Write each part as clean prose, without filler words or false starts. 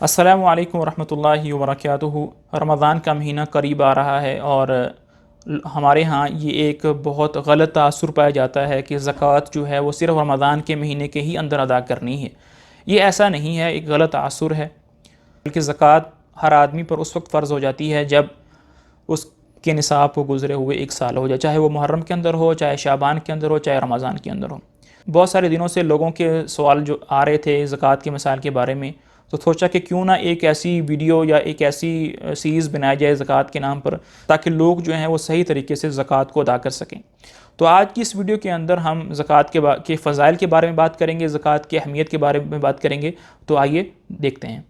السلام علیکم ورحمۃ اللہ وبرکاتہ۔ رمضان کا مہینہ قریب آ رہا ہے اور ہمارے ہاں یہ ایک بہت غلط تاثر پایا جاتا ہے کہ زکوٰۃ جو ہے وہ صرف رمضان کے مہینے کے ہی اندر ادا کرنی ہے۔ یہ ایسا نہیں ہے، ایک غلط تاثر ہے، بلکہ زکوٰۃ ہر آدمی پر اس وقت فرض ہو جاتی ہے جب اس کے نصاب کو گزرے ہوئے 1 سال ہو جائے، چاہے وہ محرم کے اندر ہو، چاہے شعبان کے اندر ہو، چاہے رمضان کے اندر ہو۔ بہت سارے دنوں سے لوگوں کے سوال جو آ رہے تھے زکوٰۃ کے مسائل کے بارے میں، تو سوچا کہ کیوں نہ ایک ایسی ویڈیو یا ایک ایسی سیریز بنائی جائے زکوٰۃ کے نام پر، تاکہ لوگ جو ہیں وہ صحیح طریقے سے زکوٰۃ کو ادا کر سکیں۔ تو آج کی اس ویڈیو کے اندر ہم زکوٰۃ کے فضائل کے بارے میں بات کریں گے، زکوٰۃ کی اہمیت کے بارے میں بات کریں گے۔ تو آئیے دیکھتے ہیں۔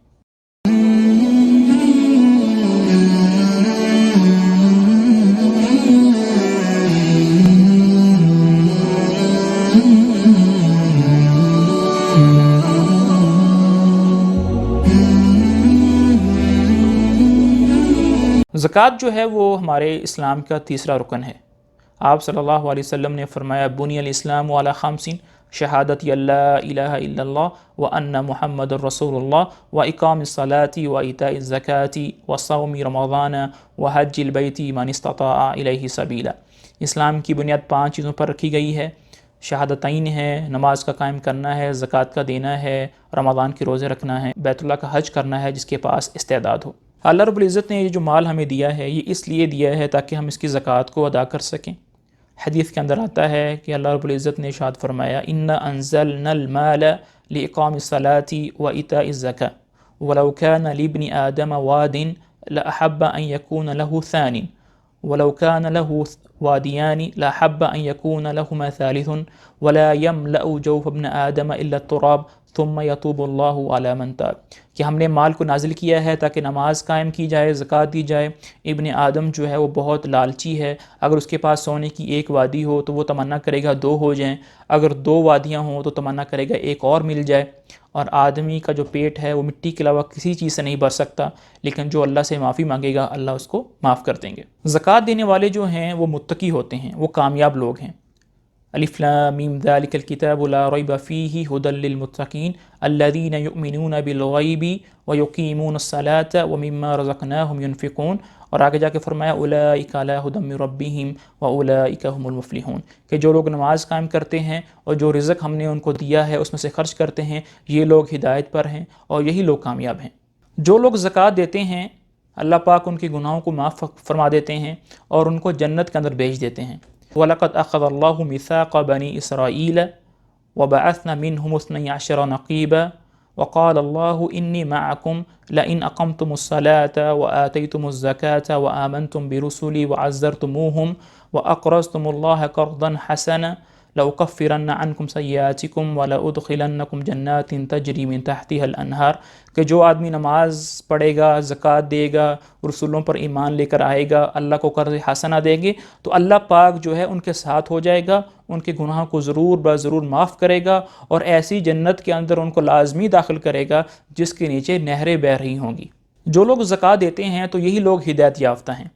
زکوٰۃ جو ہے وہ ہمارے اسلام کا تیسرا رکن ہے۔ آپ صلی اللہ علیہ وسلم نے فرمایا بنی الاسلام علی خمس، شہادت لا الہ الا اللہ وان محمد الرسول اللہ واقام الصلاۃ وایتاء الزکاۃ وصوم رمضان وحج البیت من استطاع الیہ سبیلا۔ اسلام کی بنیاد 5 چیزوں پر رکھی گئی ہے، شہادتین ہے، نماز کا قائم کرنا ہے، زکوٰۃ کا دینا ہے، رمضان کے روزے رکھنا ہے، بیت اللہ کا حج کرنا ہے جس کے پاس استعداد ہو۔ اللہ رب العزت نے یہ جو مال ہمیں دیا ہے یہ اس لیے دیا ہے تاکہ ہم اس کی زکوٰۃ کو ادا کر سکیں۔ حدیث کے اندر آتا ہے کہ اللہ رب العزت نے ارشاد فرمایا انا انزلنا المال لاقام الصلاة وایتاء الزکاة ولو كان لابن آدم واد لاحب ان يكون له ثان ولو كان له واديان لاحب ان يكون لهما ثالث ولا يملأ جوف ابن آدم الا التراب ثم يتوب اللہ علی من تاب، کہ ہم نے مال کو نازل کیا ہے تاکہ نماز قائم کی جائے، زکوٰۃ دی جائے۔ ابن آدم جو ہے وہ بہت لالچی ہے، اگر اس کے پاس سونے کی 1 وادی ہو تو وہ تمنا کرے گا 2 ہو جائیں، اگر 2 وادیاں ہوں تو تمنا کرے گا 1 اور مل جائے۔ اور آدمی کا جو پیٹ ہے وہ مٹی کے علاوہ کسی چیز سے نہیں بھر سکتا، لیکن جو اللہ سے معافی مانگے گا اللہ اس کو معاف کر دیں گے۔ زکوٰۃ دینے والے جو ہیں وہ متقی ہوتے ہیں، وہ کامیاب لوگ ہیں۔ الف لام میم ذلک الکتاب لا ریب فیہ ھدی للمتقین الذین یؤمنون بالغیب ویقیمون الصلاة ومما رزقناہم ینفقون، اور آگے جا کے فرمایا اولئک علی ھدی من ربہم واولئک ھم المفلحون، کہ جو لوگ نماز قائم کرتے ہیں اور جو رزق ہم نے ان کو دیا ہے اس میں سے خرچ کرتے ہیں، یہ لوگ ہدایت پر ہیں اور یہی لوگ کامیاب ہیں۔ جو لوگ زکوٰۃ دیتے ہیں اللہ پاک ان کے گناہوں کو معاف فرما دیتے ہیں اور ان کو جنت کے اندر بھیج دیتے ہیں۔ وَلَقَدْ أَخَذَ اللَّهُ مِيثَاقَ بَنِي إِسْرَائِيلَ وَبَعَثْنَا مِنْهُمُ 12 نَقِيبًا وَقَالَ اللَّهُ إِنِّي مَعَكُمْ لَئِنْ أَقَمْتُمُ الصَّلَاةَ وَآتَيْتُمُ الزَّكَاةَ وَآمَنْتُمْ بِرُسُلِي وَعَزَّرْتُمُوهُمْ وَأَقْرَضْتُمُ اللَّهَ قَرْضًا حَسَنًا لَأُكَفِّرَنَّ عَنْكُمْ سَيِّئَاتِكُمْ وَلَأُدْخِلَنَّكُمْ جَنَّاتٍ تَجْرِي مِنْ تَحْتِهَا الْأَنْهَارُ، کہ جو آدمی نماز پڑھے گا، زکوٰۃ دے گا، رسولوں پر ایمان لے کر آئے گا، اللہ کو قرض حسنہ دیں گے تو اللہ پاک جو ہے ان کے ساتھ ہو جائے گا، ان کے گناہوں کو ضرور بضرور معاف کرے گا اور ایسی جنت کے اندر ان کو لازمی داخل کرے گا جس کے نیچے نہریں بہہ رہی ہوں گی۔ جو لوگ زکوٰۃ دیتے ہیں تو یہی لوگ ہدایت یافتہ ہیں۔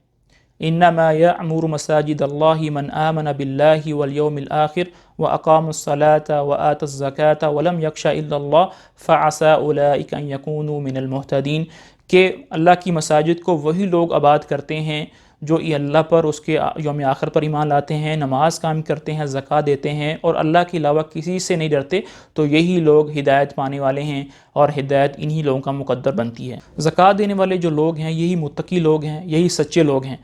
انما یعمر مساجد اللہ من آمن باللہ والیوم الآخر واقام الصلاة وآت الزکاة ولم یخش الا اللہ فعسى اولئک ان یکونوا من المہتدین، کہ اللہ کی مساجد کو وہی لوگ آباد کرتے ہیں جو اللہ پر، اس کے یوم آخر پر ایمان لاتے ہیں، نماز قائم کرتے ہیں، زکوٰۃ دیتے ہیں اور اللہ کے علاوہ کسی سے نہیں ڈرتے، تو یہی لوگ ہدایت پانے والے ہیں اور ہدایت انہی لوگوں کا مقدر بنتی ہے۔ زکوٰۃ دینے والے جو لوگ ہیں یہی متقی لوگ ہیں، یہی سچے لوگ ہیں۔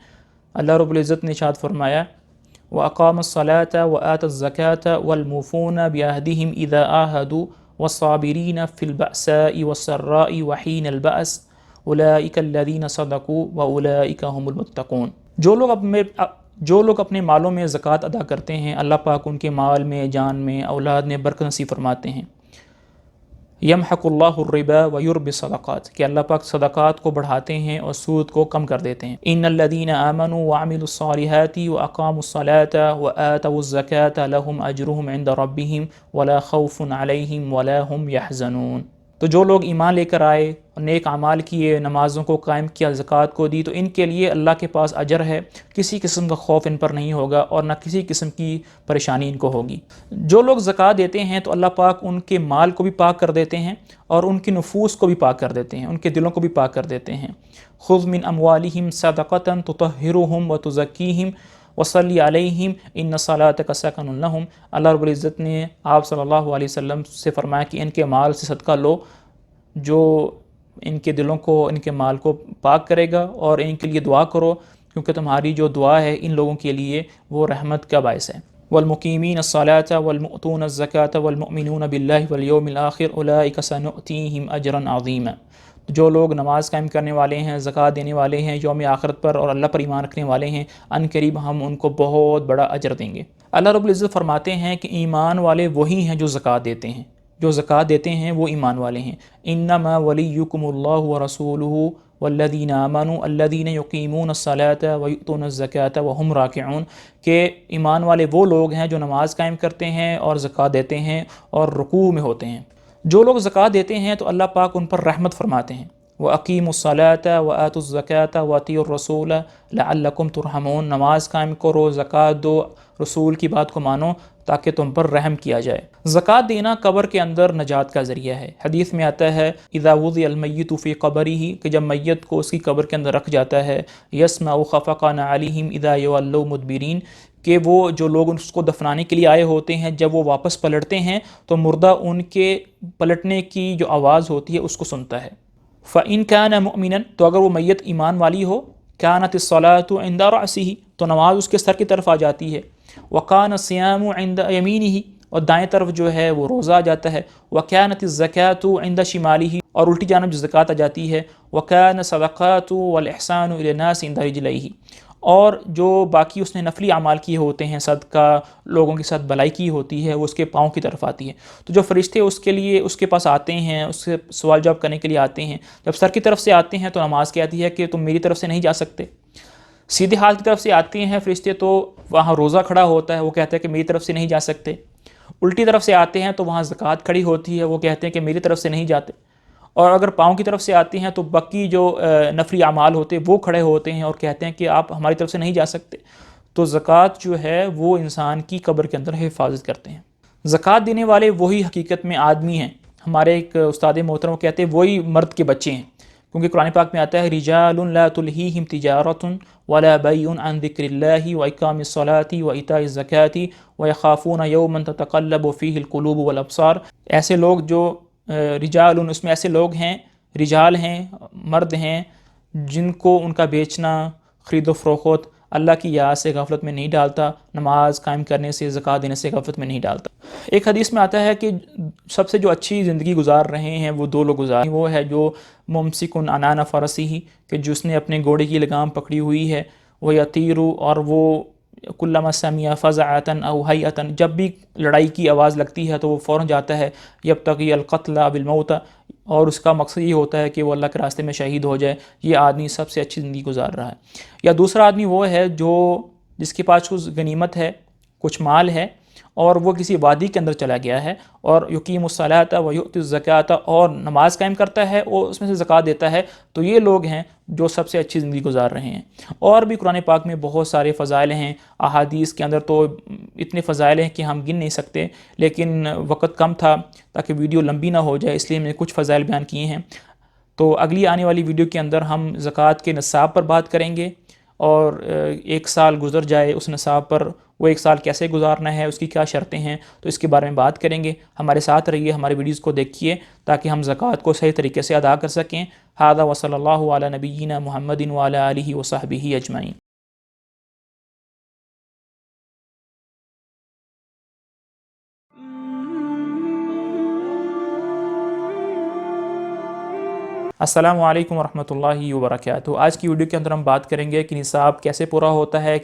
اللہ رب العزت نے ارشاد فرمایا وَأَقَامَ الصَّلَاةَ وَآتَى الزَّكَاةَ وَالْمُوفُونَ بِعَهْدِهِمْ إِذَا عَاهَدُوا وَالصَّابِرِينَ فِي الْبَأْسَاءِ وَالسَّرَّاءِ وَحِينَ الْبَأْسِ أُولَئِكَ الَّذِينَ صَدَقُوا وَأُولَئِكَ هُمُ الْمُتَّقُونَ۔ جو لوگ اپنے مالوں میں زکوٰۃ ادا کرتے ہیں اللہ پاک ان کے مال میں، جان میں، اولاد میں برکت نصیب فرماتے ہیں۔ یمحق اللہ الربا ویربی الصدقات، کہ اللہ پاک صدقات کو بڑھاتے ہیں اور سود کو کم کر دیتے ہیں۔ ان الذین آمنوا وعملوا الصالحات واقاموا الصلاة وآتوا الزکاة لهم اجرهم عند ربهم ولا خوف علیہم ولا هم یحزنون، تو جو لوگ ایمان لے کر آئے، نیک اعمال کیے، نمازوں کو قائم کیا، زکوٰۃ کو دی، تو ان کے لیے اللہ کے پاس اجر ہے، کسی قسم کا خوف ان پر نہیں ہوگا اور نہ کسی قسم کی پریشانی ان کو ہوگی۔ جو لوگ زکوٰۃ دیتے ہیں تو اللہ پاک ان کے مال کو بھی پاک کر دیتے ہیں اور ان کی نفوس کو بھی پاک کر دیتے ہیں، ان کے دلوں کو بھی پاک کر دیتے ہیں۔ خذ من اموالہم صدقۃ تطہرہم وتزکیہم وصلی علیہم ان صلاتک سکن لہم۔ اللہ رب العزت نے آپ صلی اللہ علیہ وسلم سے فرمایا کہ ان کے مال سے صدقہ لو، جو ان کے دلوں کو، ان کے مال کو پاک کرے گا، اور ان کے لیے دعا کرو کیونکہ تمہاری جو دعا ہے ان لوگوں کے لیے وہ رحمت کا باعث ہے۔ والمقیمین الصلاۃ والمؤتون الزکاۃ والمؤمنون باللہ والیوم الآخر اولئک سنؤتیہم اجرا عظیما۔ جو لوگ نماز قائم کرنے والے ہیں، زکوٰۃ دینے والے ہیں، یوم آخرت پر اور اللہ پر ایمان رکھنے والے ہیں، ان قریب ہم ان کو بہت بڑا اجر دیں گے۔ اللہ رب العزت فرماتے ہیں کہ ایمان والے وہی ہیں جو زکوٰۃ دیتے ہیں، جو زکوٰۃ دیتے ہیں وہ ایمان والے ہیں۔ انما ولیکم اللہ ورسولہ والذین آمنوا الذین یقیمون الصلاۃ ویؤتون الزکاۃ وہم راکعون، کہ ایمان والے وہ لوگ ہیں جو نماز قائم کرتے ہیں اور زکوٰۃ دیتے ہیں اور رکوع میں ہوتے ہیں۔ جو لوگ زکوٰۃ دیتے ہیں تو اللہ پاک ان پر رحمت فرماتے ہیں۔ وَأَقِيمُوا الصَّلَاةَ وَآتُوا الزَّكَاةَ وَأَطِيعُوا الرَّسُولَ لَعَلَّكُمْ تُرْحَمُونَ، نماز قائم کرو، زکوٰۃ دو، رسول کی بات کو مانو تاکہ تم پر رحم کیا جائے۔ زکوٰۃ دینا قبر کے اندر نجات کا ذریعہ ہے۔ حدیث میں آتا ہے اذا وضع المیت فی قبرہ، کہ جب میت کو اس کی قبر کے اندر رکھ جاتا ہے، یسمع خفق نعلہم اذا یولوا مدبرین، کہ وہ جو لوگ اس کو دفنانے کے لیے آئے ہوتے ہیں جب وہ واپس پلٹتے ہیں تو مردہ ان کے پلٹنے کی جو آواز ہوتی ہے اس کو سنتا ہے۔ فَإِن كَانَ مُؤْمِنًا، تو اگر وہ میت ایمان والی ہو، كَانَتِ الصَّلَاةُ عِنْدَ رَأْسِهِ، تو نماز اس کے سر کی طرف آ جاتی ہے۔ وَكَانَ الصِّيَامُ عِنْدَ يَمِينِهِ، اور دائیں طرف جو ہے وہ روزہ آ جاتا ہے۔ وَكَانَتِ الزَّكَاةُ عِنْدَ شِمَالِهِ، اور الٹی جانب جو زکوٰۃ آ جاتی ہے۔ وَكَانَ الصَّدَقَاتُ وَالْإِحْسَانُ إِلَى النَّاسِ عِنْدَ رِجْلَيْهِ، اور جو باقی اس نے نفلی اعمال کیے ہوتے ہیں، صدقہ، لوگوں کے ساتھ بھلائی کی ہوتی ہے، وہ اس کے پاؤں کی طرف آتی ہے۔ تو جو فرشتے اس کے لیے اس کے پاس آتے ہیں، اس سے سوال جواب کرنے کے لیے آتے ہیں، جب سر کی طرف سے آتے ہیں تو نماز کہتی ہے کہ تم میری طرف سے نہیں جا سکتے۔ سیدھے ہاتھ کی طرف سے آتے ہیں فرشتے تو وہاں روزہ کھڑا ہوتا ہے، وہ کہتا ہے کہ میری طرف سے نہیں جا سکتے۔ الٹی طرف سے آتے ہیں تو وہاں زکوٰۃ کھڑی ہوتی ہے، وہ کہتے ہیں کہ میری طرف سے نہیں جاتے۔ اور اگر پاؤں کی طرف سے آتے ہیں تو باقی جو نفلی اعمال ہوتے ہیں وہ کھڑے ہوتے ہیں اور کہتے ہیں کہ آپ ہماری طرف سے نہیں جا سکتے۔ تو زکوٰۃ جو ہے وہ انسان کی قبر کے اندر حفاظت کرتے ہیں۔ زکوٰۃ دینے والے وہی حقیقت میں آدمی ہیں۔ ہمارے ایک استاد محترم کہتے ہیں وہی مرد کے بچے ہیں، کیونکہ قرآن پاک میں آتا ہے رجال لا تلہیہم تجارۃ ولا بیع عن ذکر اللہ واقام الصلاۃ وایتاء الزکاۃ ویخافون یوما تتقلب فیہ القلوب والابصار۔ ایسے لوگ جو رجال، اس میں ایسے لوگ ہیں، رجال ہیں، مرد ہیں، جن کو ان کا بیچنا، خرید و فروخت اللہ کی یاد سے غفلت میں نہیں ڈالتا، نماز قائم کرنے سے، زکوٰۃ دینے سے غفلت میں نہیں ڈالتا۔ ایک حدیث میں آتا ہے کہ سب سے جو اچھی زندگی گزار رہے ہیں وہ دو لوگ گزار، وہ ہے جو ممسکن عنان فرسہ، کہ جس نے اپنے گھوڑے کی لگام پکڑی ہوئی ہے، وہ یطیر، اور وہ کلما سمع فزعۃ او ہیئۃ، جب بھی لڑائی کی آواز لگتی ہے تو وہ فوراً جاتا ہے، یبتغی القتل بالموت، اور اس کا مقصد یہ ہوتا ہے کہ وہ اللہ کے راستے میں شہید ہو جائے۔ یہ آدمی سب سے اچھی زندگی گزار رہا ہے۔ یا دوسرا آدمی وہ ہے جس کے پاس کچھ غنیمت ہے، کچھ مال ہے، اور وہ کسی وادی کے اندر چلا گیا ہے اور یقیم الصلاۃ ویؤتی الزکاۃ، اور نماز قائم کرتا ہے اور اس میں سے زکوٰۃ دیتا ہے، تو یہ لوگ ہیں جو سب سے اچھی زندگی گزار رہے ہیں۔ اور بھی قرآن پاک میں بہت سارے فضائل ہیں، احادیث کے اندر تو اتنے فضائل ہیں کہ ہم گن نہیں سکتے، لیکن وقت کم تھا تاکہ ویڈیو لمبی نہ ہو جائے، اس لیے میں نے کچھ فضائل بیان کیے ہیں۔ تو اگلی آنے والی ویڈیو کے اندر ہم زکوٰۃ کے نصاب پر بات کریں گے، اور ایک سال گزر جائے اس نصاب پر، وہ ایک سال کیسے گزارنا ہے، اس کی کیا شرطیں ہیں، تو اس کے بارے میں بات کریں گے۔ ہمارے ساتھ رہیے، ہمارے ویڈیوز کو دیکھیے تاکہ ہم زکوٰۃ کو صحیح طریقے سے ادا کر سکیں۔ ھذا وصلی اللہ علی نبینا محمد وعلی آلہ وصحبہ اجمعین۔ السلام علیکم ورحمۃ اللہ وبرکاتہ۔ آج کی ویڈیو کے اندر ہم بات کریں گے کہ نصاب کیسے پورا ہوتا ہے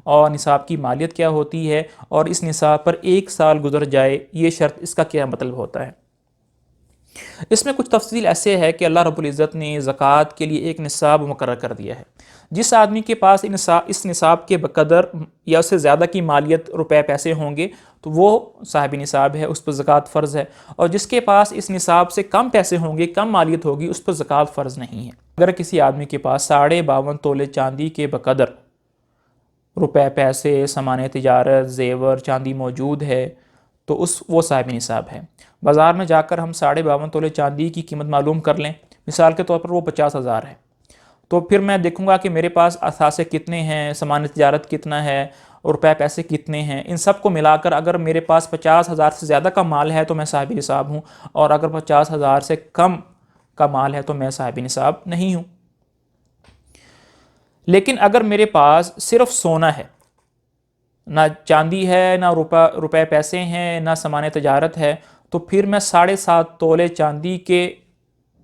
اور نصاب کی مالیت کیا ہوتی ہے، اور اس نصاب پر ایک سال گزر جائے یہ شرط، اس کا کیا مطلب ہوتا ہے۔ اس میں کچھ تفصیل ایسے ہے کہ اللہ رب العزت نے زکوٰۃ کے لیے ایک نصاب مقرر کر دیا ہے. جس آدمی کے پاس اس نصاب کے بقدر یا اس سے زیادہ کی مالیت روپے پیسے ہوں گے تو وہ صاحب نصاب ہے، اس پر زکوٰۃ فرض ہے. اور جس کے پاس اس نصاب سے کم پیسے ہوں گے، کم مالیت ہوگی، اس پر زکوٰۃ فرض نہیں ہے. اگر کسی آدمی کے پاس 52.5 تولے چاندی کے بقدر روپے پیسے، سامان تجارت، زیور، چاندی موجود ہے تو وہ صاحب نصاب ہے. بازار میں جا کر ہم 52.5 تولے چاندی کی قیمت معلوم کر لیں، مثال کے طور پر وہ 50,000 ہے، تو پھر میں دیکھوں گا کہ میرے پاس اثاثے کتنے ہیں، سامان تجارت کتنا ہے، اور روپے پیسے کتنے ہیں. ان سب کو ملا کر اگر میرے پاس 50,000 سے زیادہ کا مال ہے تو میں صاحب نصاب ہوں، اور اگر 50,000 سے کم کا مال ہے تو میں صاحب نصاب نہیں ہوں. لیکن اگر میرے پاس صرف سونا ہے، نہ چاندی ہے، نہ روپے پیسے ہیں، نہ سامان تجارت ہے، تو پھر میں 7.5 تولے چاندی کے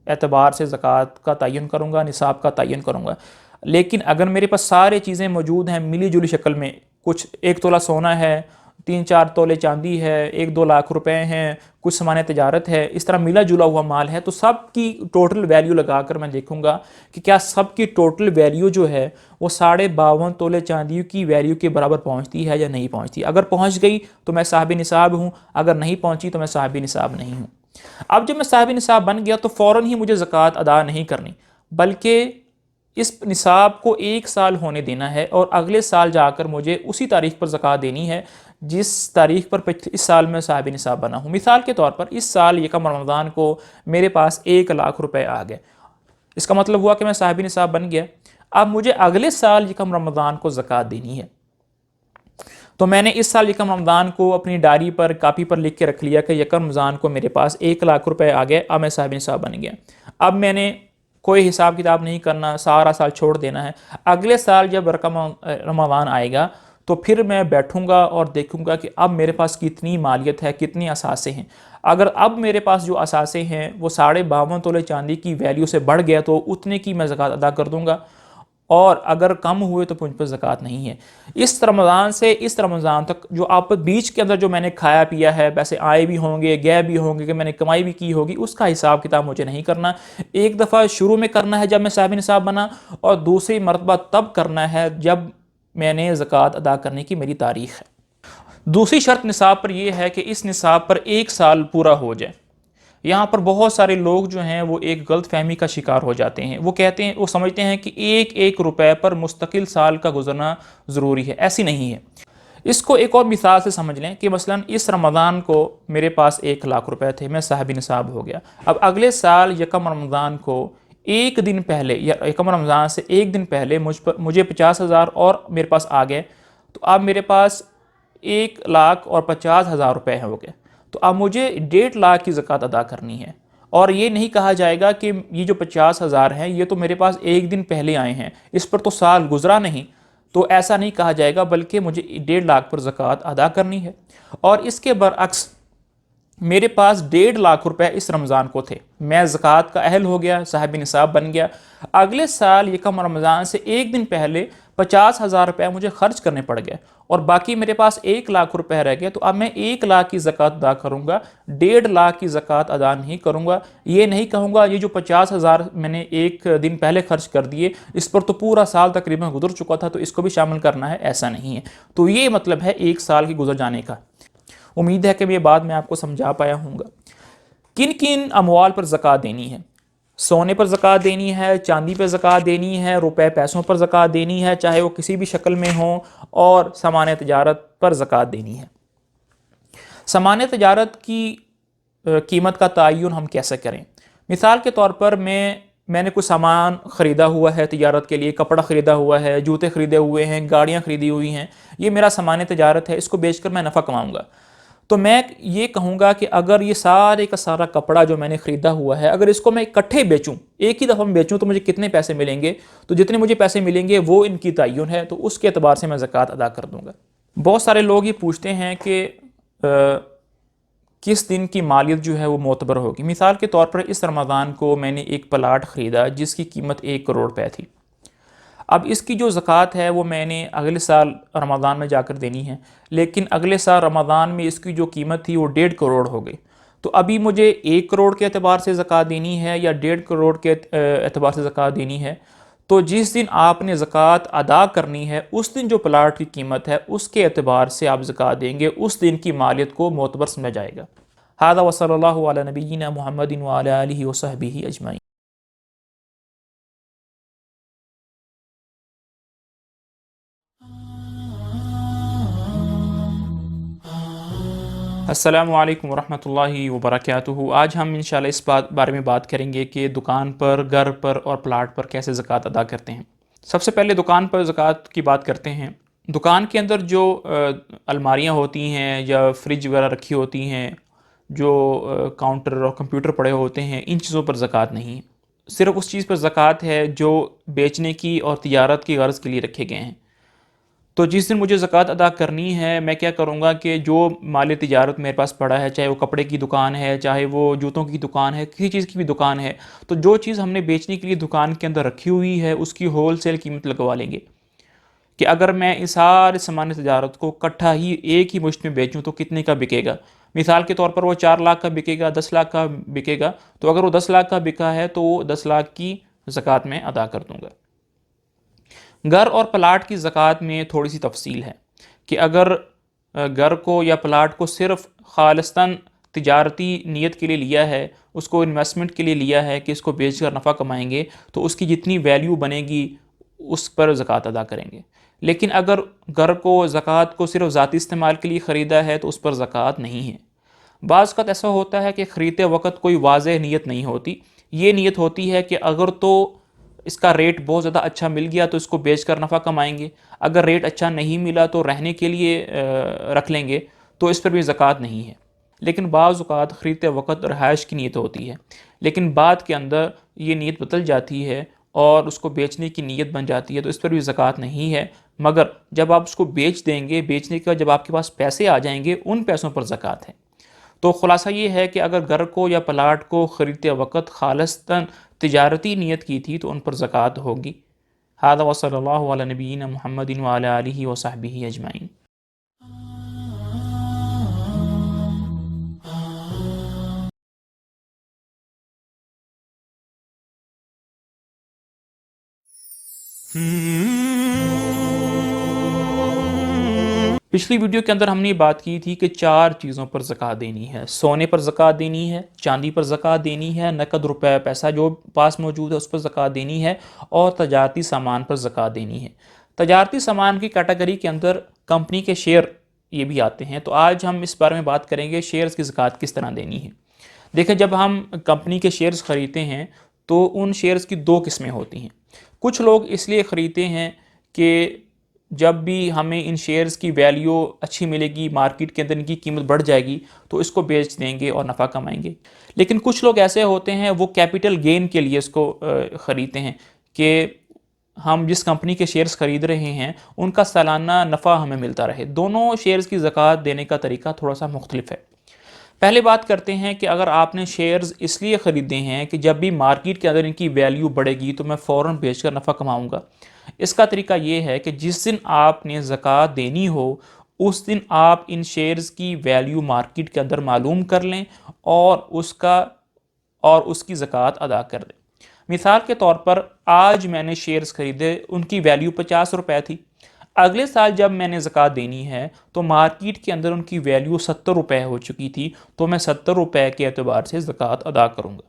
اعتبار سے زکوٰۃ کا تعین کروں گا، نصاب کا تعین کروں گا. لیکن اگر میرے پاس سارے چیزیں موجود ہیں ملی جلی شکل میں، کچھ 1 تولہ سونا ہے، 3-4 تولے چاندی ہے، 1-2 لاکھ روپے ہیں، کچھ سامان تجارت ہے، اس طرح ملا جلا ہوا مال ہے، تو سب کی ٹوٹل ویلیو لگا کر میں دیکھوں گا کہ کیا سب کی ٹوٹل ویلیو جو ہے وہ 52.5 تولے چاندی کی ویلیو کے برابر پہنچتی ہے یا نہیں پہنچتی. اگر پہنچ گئی تو میں صاحب نصاب ہوں، اگر نہیں پہنچی تو میں صاحب نصاب نہیں ہوں. اب جب میں صاحب نصاب بن گیا تو فوراً ہی مجھے زکوٰۃ ادا نہیں کرنی، بلکہ اس نصاب کو 1 سال ہونے دینا ہے، اور اگلے سال جا کر مجھے اسی تاریخ پر زکوٰۃ دینی ہے جس تاریخ پر اس سال میں صاحب نصاب بنا ہوں. مثال کے طور پر اس سال یکم رمضان کو میرے پاس 1 لاکھ روپے آ گئے، اس کا مطلب ہوا کہ میں صاحب نصاب بن گیا. اب مجھے اگلے سال یکم رمضان کو زکوٰۃ دینی ہے، تو میں نے اس سال یکم رمضان کو اپنی ڈائری پر، کاپی پر لکھ کے رکھ لیا کہ یکم رمضان کو میرے پاس 1 لاکھ روپے آ گئے، اب میں صاحب نصاب بن گیا. اب میں نے کوئی حساب کتاب نہیں کرنا، سارا سال چھوڑ دینا ہے. اگلے سال جب رمضان آئے گا تو پھر میں بیٹھوں گا اور دیکھوں گا کہ اب میرے پاس کتنی مالیت ہے، کتنی اثاثے ہیں. اگر اب میرے پاس جو اثاثے ہیں وہ 52.5 تولے چاندی کی ویلیو سے بڑھ گیا تو اتنے کی میں زکوٰۃ ادا کر دوں گا، اور اگر کم ہوئے تو مجھ پر زکوٰۃ نہیں ہے. اس رمضان سے اس رمضان تک جو آپ بیچ کے اندر جو میں نے کھایا پیا ہے، پیسے آئے بھی ہوں گے، گئے بھی ہوں گے، کہ میں نے کمائی بھی کی ہوگی، اس کا حساب کتاب مجھے نہیں کرنا. ایک دفعہ شروع میں کرنا ہے جب میں صاحب نصاب بنا، اور دوسری مرتبہ تب کرنا ہے جب میں نے زکوٰۃ ادا کرنے کی میری تاریخ ہے. دوسری شرط نصاب پر یہ ہے کہ اس نصاب پر 1 سال پورا ہو جائے. یہاں پر بہت سارے لوگ جو ہیں وہ ایک غلط فہمی کا شکار ہو جاتے ہیں. وہ سمجھتے ہیں کہ 1 روپے پر مستقل سال کا گزرنا ضروری ہے. ایسی نہیں ہے. اس کو ایک اور مثال سے سمجھ لیں کہ مثلا اس رمضان کو میرے پاس 1 لاکھ روپے تھے، میں صاحب نصاب ہو گیا. اب اگلے سال یکم رمضان کو 1 دن پہلے، یا یکم رمضان سے 1 دن پہلے مجھے 50,000 اور میرے پاس آ گئے، تو اب میرے پاس 1,50,000 روپے ہو گئے. تو اب مجھے 1.5 لاکھ کی زکوٰۃ ادا کرنی ہے. اور یہ نہیں کہا جائے گا کہ یہ جو 50,000 ہیں یہ تو میرے پاس 1 دن پہلے آئے ہیں، اس پر تو سال گزرا نہیں، تو ایسا نہیں کہا جائے گا، بلکہ مجھے 1.5 لاکھ پر زکوٰۃ ادا کرنی ہے. اور اس کے برعکس میرے پاس 1.5 لاکھ روپے اس رمضان کو تھے، میں زکوٰۃ کا اہل ہو گیا، صاحب نصاب بن گیا. اگلے سال یکم رمضان سے 1 دن پہلے 50,000 روپے مجھے خرچ کرنے پڑ گئے، اور باقی میرے پاس 1 لاکھ روپے رہ گئے. تو اب میں 1 لاکھ کی زکوٰۃ ادا کروں گا، 1.5 لاکھ کی زکوٰۃ ادا نہیں کروں گا. یہ نہیں کہوں گا یہ جو 50,000 میں نے 1 دن پہلے خرچ کر دیے، اس پر تو پورا سال تقریباً گزر چکا تھا تو اس کو بھی شامل کرنا ہے، ایسا نہیں ہے. تو یہ مطلب ہے 1 سال کی گزر جانے کا. امید ہے کہ یہ بات میں آپ کو سمجھا پایا ہوں گا. کن کن اموال پر زکوٰۃ دینی ہے؟ سونے پر زکوٰۃ دینی ہے، چاندی پر زکوٰۃ دینی ہے، روپے پیسوں پر زکوٰۃ دینی ہے چاہے وہ کسی بھی شکل میں ہوں، اور سامان تجارت پر زکوٰۃ دینی ہے. سامان تجارت کی قیمت کا تعین ہم کیسے کریں؟ مثال کے طور پر میں نے کچھ سامان خریدا ہوا ہے تجارت کے لیے، کپڑا خریدا ہوا ہے، جوتے خریدے ہوئے ہیں، گاڑیاں خریدی ہوئی ہیں، یہ میرا سامان تجارت ہے، اس کو بیچ کر میں نفع کماؤں گا. تو میں یہ کہوں گا کہ اگر یہ سارے کا سارا کپڑا جو میں نے خریدا ہوا ہے، اگر اس کو میں اکٹھے بیچوں، ایک ہی دفعہ میں بیچوں، تو مجھے کتنے پیسے ملیں گے؟ تو جتنے مجھے پیسے ملیں گے وہ ان کی تعین ہے، تو اس کے اعتبار سے میں زکوٰۃ ادا کر دوں گا. بہت سارے لوگ یہ پوچھتے ہیں کہ کس دن کی مالیت جو ہے وہ معتبر ہوگی. مثال کے طور پر اس رمضان کو میں نے ایک پلاٹ خریدا جس کی قیمت 1 کروڑ روپے تھی. اب اس کی جو زکوٰۃ ہے وہ میں نے اگلے سال رمضان میں جا کر دینی ہے، لیکن اگلے سال رمضان میں اس کی جو قیمت تھی وہ 1.5 کروڑ ہو گئی. تو ابھی مجھے 1 کروڑ کے اعتبار سے زکوٰۃ دینی ہے یا 1.5 کروڑ کے اعتبار سے زکوٰۃ دینی ہے؟ تو جس دن آپ نے زکوٰۃ ادا کرنی ہے اس دن جو پلاٹ کی قیمت ہے اس کے اعتبار سے آپ زکوٰۃ دیں گے، اس دن کی مالیت کو معتبر سمجھا جائے گا۔ ھذا وصلی اللہ علی نبینا محمد وعلی آلہ وصحبہ اجمعین۔ السلام علیکم ورحمۃ اللہ وبرکاتہ۔ آج ہم انشاءاللہ اس بارے میں بات کریں گے کہ دکان پر، گھر پر اور پلاٹ پر کیسے زکوٰۃ ادا کرتے ہیں۔ سب سے پہلے دکان پر زکوٰۃ کی بات کرتے ہیں۔ دکان کے اندر جو الماریاں ہوتی ہیں یا فریج وغیرہ رکھی ہوتی ہیں، جو کاؤنٹر اور کمپیوٹر پڑے ہوتے ہیں، ان چیزوں پر زکوٰۃ نہیں ہے۔ صرف اس چیز پر زکوٰۃ ہے جو بیچنے کی اور تجارت کی غرض کے لیے رکھے گئے ہیں۔ تو جس دن مجھے زکوٰۃ ادا کرنی ہے، میں کیا کروں گا کہ جو مال تجارت میرے پاس پڑا ہے، چاہے وہ کپڑے کی دکان ہے، چاہے وہ جوتوں کی دکان ہے، کسی چیز کی بھی دکان ہے، تو جو چیز ہم نے بیچنے کے لیے دکان کے اندر رکھی ہوئی ہے اس کی ہول سیل قیمت لگوا لیں گے کہ اگر میں اس سارے سامان تجارت کو کٹھا ہی ایک ہی مشت میں بیچوں تو کتنے کا بکے گا۔ مثال کے طور پر وہ 4 لاکھ کا بکے گا، 10 لاکھ کا بکے گا، تو اگر وہ 10 لاکھ کا بکا ہے تو وہ 10 لاکھ کی زکوٰۃ میں ادا کر دوں گا۔ گھر اور پلاٹ کی زکوٰۃ میں تھوڑی سی تفصیل ہے کہ اگر گھر کو یا پلاٹ کو صرف خالصتاً تجارتی نیت کے لیے لیا ہے، اس کو انویسٹمنٹ کے لیے لیا ہے کہ اس کو بیچ کر نفع کمائیں گے، تو اس کی جتنی ویلیو بنے گی اس پر زکوٰۃ ادا کریں گے۔ لیکن اگر گھر کو زکوٰۃ کو صرف ذاتی استعمال کے لیے خریدا ہے تو اس پر زکوٰۃ نہیں ہے۔ بعض اوقات ایسا ہوتا ہے کہ خریدتے وقت کوئی واضح نیت نہیں ہوتی، یہ نیت ہوتی ہے کہ اگر تو اس کا ریٹ بہت زیادہ اچھا مل گیا تو اس کو بیچ کر نفع کمائیں گے، اگر ریٹ اچھا نہیں ملا تو رہنے کے لیے رکھ لیں گے، تو اس پر بھی زکوٰۃ نہیں ہے۔ لیکن بعض اوقات خریدتے وقت رہائش کی نیت ہوتی ہے، لیکن بعد کے اندر یہ نیت بدل جاتی ہے اور اس کو بیچنے کی نیت بن جاتی ہے، تو اس پر بھی زکوٰۃ نہیں ہے، مگر جب آپ اس کو بیچ دیں گے، بیچنے کے بعد جب آپ کے پاس پیسے آ جائیں گے ان پیسوں پر زکوٰۃ ہے۔ تو خلاصہ یہ ہے کہ اگر گھر کو یا پلاٹ کو خریدتے وقت خالصتاً تجارتی نیت کی تھی تو ان پر زکوٰۃ ہوگی۔ ھذا وصلی اللہ علی نبینا محمد وعلی آلہ وصحبہ اجمعین۔ پچھلی ویڈیو کے اندر ہم نے بات کی تھی کہ 4 چیزوں پر زکوٰۃ دینی ہے۔ سونے پر زکوٰۃ دینی ہے، چاندی پر زکوٰۃ دینی ہے، نقد روپے پیسہ جو پاس موجود ہے اس پر زکوٰۃ دینی ہے، اور تجارتی سامان پر زکوٰۃ دینی ہے۔ تجارتی سامان کی کیٹیگری کے اندر کمپنی کے شیئر یہ بھی آتے ہیں، تو آج ہم اس بارے میں بات کریں گے شیئرز کی زکوٰۃ کس طرح دینی ہے۔ دیکھیں، جب ہم کمپنی کے شیئرز خریدتے ہیں تو ان شیئرز کی 2 قسمیں ہوتی ہیں۔ کچھ لوگ اس لیے خریدتے ہیں کہ جب بھی ہمیں ان شیئرز کی ویلیو اچھی ملے گی، مارکیٹ کے اندر ان کی قیمت بڑھ جائے گی تو اس کو بیچ دیں گے اور نفع کمائیں گے۔ لیکن کچھ لوگ ایسے ہوتے ہیں وہ کیپٹل گین کے لیے اس کو خریدتے ہیں کہ ہم جس کمپنی کے شیئرز خرید رہے ہیں ان کا سالانہ نفع ہمیں ملتا رہے۔ دونوں شیئرز کی زکوٰۃ دینے کا طریقہ تھوڑا سا مختلف ہے۔ پہلے بات کرتے ہیں کہ اگر آپ نے شیئرز اس لیے خریدے ہیں کہ جب بھی مارکیٹ کے اندر ان کی ویلیو بڑھے گی تو میں فوراً بیچ کر نفع کماؤں گا۔ اس کا طریقہ یہ ہے کہ جس دن آپ نے زکوٰۃ دینی ہو اس دن آپ ان شیئرز کی ویلیو مارکیٹ کے اندر معلوم کر لیں اور اس کی زکوٰۃ ادا کر دیں۔ مثال کے طور پر آج میں نے شیئرز خریدے، ان کی ویلیو 50 روپے تھی۔ اگلے سال جب میں نے زکوٰۃ دینی ہے تو مارکیٹ کے اندر ان کی ویلیو 70 روپے ہو چکی تھی، تو میں 70 روپے کے اعتبار سے زکوٰۃ ادا کروں گا۔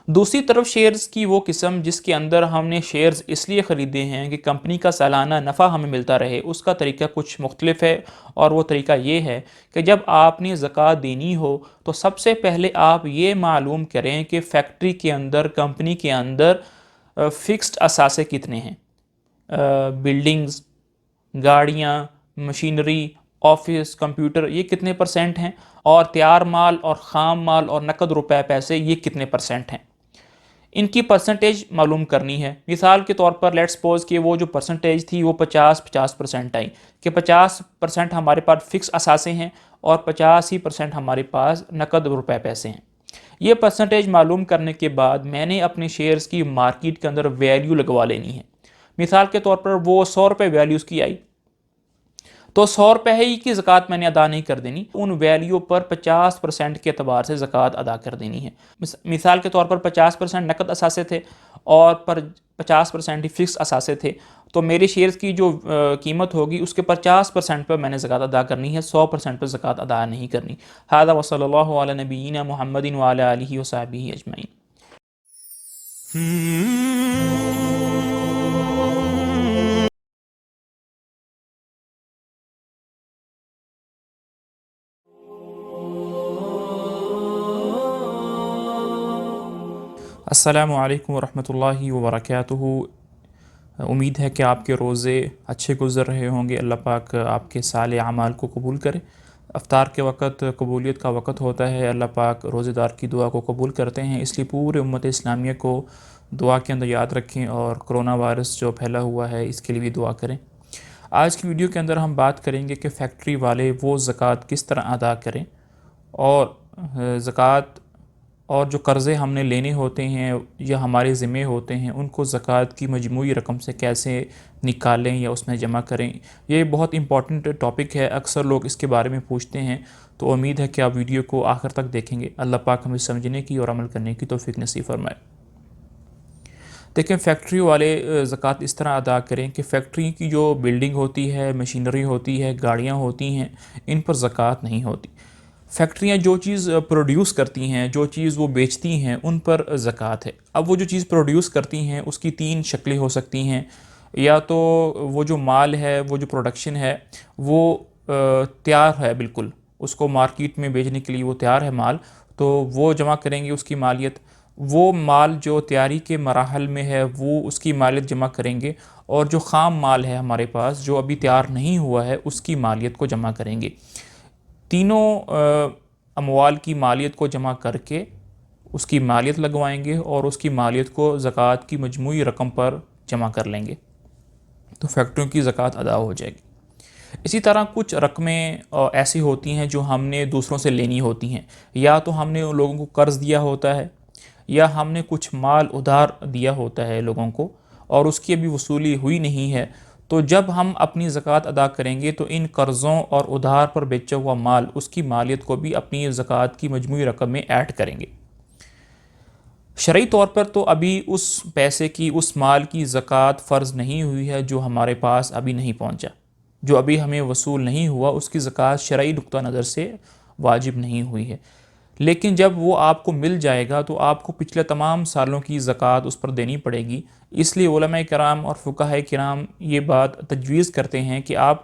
دوسری طرف شیئرز کی وہ قسم جس کے اندر ہم نے شیئرز اس لیے خریدے ہیں کہ کمپنی کا سالانہ نفع ہمیں ملتا رہے، اس کا طریقہ کچھ مختلف ہے، اور وہ طریقہ یہ ہے کہ جب آپ نے زکوٰۃ دینی ہو تو سب سے پہلے آپ یہ معلوم کریں کہ فیکٹری کے اندر، کمپنی کے اندر فکسڈ اثاثے کتنے ہیں، بلڈنگز، گاڑیاں، مشینری، آفس، کمپیوٹر، یہ کتنے پرسنٹ ہیں، اور تیار مال اور خام مال اور نقد روپے پیسے یہ کتنے پرسنٹ ہیں۔ ان کی پرسنٹیج معلوم کرنی ہے۔ مثال کے طور پر لیٹس سپوز کہ وہ جو پرسنٹیج تھی وہ 50% آئی، کہ 50% ہمارے پاس فکس اثاثے ہیں اور 50% ہمارے پاس نقد روپے پیسے ہیں۔ یہ پرسنٹیج معلوم کرنے کے بعد میں نے اپنے شیئرز کی مارکیٹ کے اندر ویلیو لگوا لینی ہے۔ مثال کے طور پر وہ 100 روپے ویلیو اس کی آئی، تو 100 روپے ہی کی زکوٰۃ میں نے ادا نہیں کر دینی، ان ویلیو پر 50% کے اعتبار سے زکوٰۃ ادا کر دینی ہے۔ مثال کے طور پر 50% نقد اثاثے تھے اور 50% ہی فکس اثاثے تھے، تو میرے شیئرز کی جو قیمت ہوگی اس کے 50% پر میں نے زکوٰۃ ادا کرنی ہے، 100% پر زکوٰۃ ادا نہیں کرنی۔ ھذا وصلی اللہ علی نبینا محمد وعلی آلہ وصحبہ اجمعین۔ السلام علیکم ورحمۃ اللہ وبرکاتہ۔ امید ہے کہ آپ کے روزے اچھے گزر رہے ہوں گے، اللہ پاک آپ کے صالح اعمال کو قبول کرے۔ افطار کے وقت قبولیت کا وقت ہوتا ہے، اللہ پاک روزے دار کی دعا کو قبول کرتے ہیں، اس لیے پورے امت اسلامیہ کو دعا کے اندر یاد رکھیں، اور کرونا وائرس جو پھیلا ہوا ہے اس کے لیے بھی دعا کریں۔ آج کی ویڈیو کے اندر ہم بات کریں گے کہ فیکٹری والے وہ زکوٰۃ کس طرح ادا کریں، اور زکوٰۃ اور جو قرضے ہم نے لینے ہوتے ہیں یا ہمارے ذمے ہوتے ہیں ان کو زکوٰۃ کی مجموعی رقم سے کیسے نکالیں یا اس میں جمع کریں۔ یہ بہت امپورٹنٹ ٹاپک ہے، اکثر لوگ اس کے بارے میں پوچھتے ہیں، تو امید ہے کہ آپ ویڈیو کو آخر تک دیکھیں گے۔ اللہ پاک ہمیں سمجھنے کی اور عمل کرنے کی توفیق نصیب فرمائے۔ دیکھیں، فیکٹری والے زکوٰۃ اس طرح ادا کریں کہ فیکٹری کی جو بلڈنگ ہوتی ہے، مشینری ہوتی ہے، گاڑیاں ہوتی ہیں، ان پر زکوٰۃ نہیں ہوتی۔ فیکٹریاں جو چیز پروڈیوس کرتی ہیں، جو چیز وہ بیچتی ہیں، ان پر زکوٰۃ ہے۔ اب وہ جو چیز پروڈیوس کرتی ہیں اس کی 3 شکلیں ہو سکتی ہیں، یا تو وہ جو مال ہے، وہ جو پروڈکشن ہے وہ تیار ہے، بالکل اس کو مارکیٹ میں بیچنے کے لیے وہ تیار ہے مال، تو وہ جمع کریں گے اس کی مالیت۔ وہ مال جو تیاری کے مراحل میں ہے وہ اس کی مالیت جمع کریں گے، اور جو خام مال ہے ہمارے پاس جو ابھی تیار نہیں ہوا ہے اس کی مالیت کو جمع کریں گے۔ تینوں اموال کی مالیت کو جمع کر کے اس کی مالیت لگوائیں گے، اور اس کی مالیت کو زکوٰۃ کی مجموعی رقم پر جمع کر لیں گے، تو فیکٹریوں کی زکوٰۃ ادا ہو جائے گی۔ اسی طرح کچھ رقمیں ایسی ہوتی ہیں جو ہم نے دوسروں سے لینی ہوتی ہیں، یا تو ہم نے ان لوگوں کو قرض دیا ہوتا ہے، یا ہم نے کچھ مال ادھار دیا ہوتا ہے لوگوں کو، اور اس کی ابھی وصولی ہوئی نہیں ہے، تو جب ہم اپنی زکوٰۃ ادا کریں گے تو ان قرضوں اور ادھار پر بیچا ہوا مال، اس کی مالیت کو بھی اپنی زکوٰۃ کی مجموعی رقم میں ایڈ کریں گے۔ شرعی طور پر تو ابھی اس پیسے کی، اس مال کی زکوٰۃ فرض نہیں ہوئی ہے جو ہمارے پاس ابھی نہیں پہنچا، جو ابھی ہمیں وصول نہیں ہوا، اس کی زکوٰۃ شرعی نقطہ نظر سے واجب نہیں ہوئی ہے۔ لیکن جب وہ آپ کو مل جائے گا تو آپ کو پچھلے تمام سالوں کی زکوٰۃ اس پر دینی پڑے گی۔ اس لیے علماء کرام اور فقہاء کرام یہ بات تجویز کرتے ہیں کہ آپ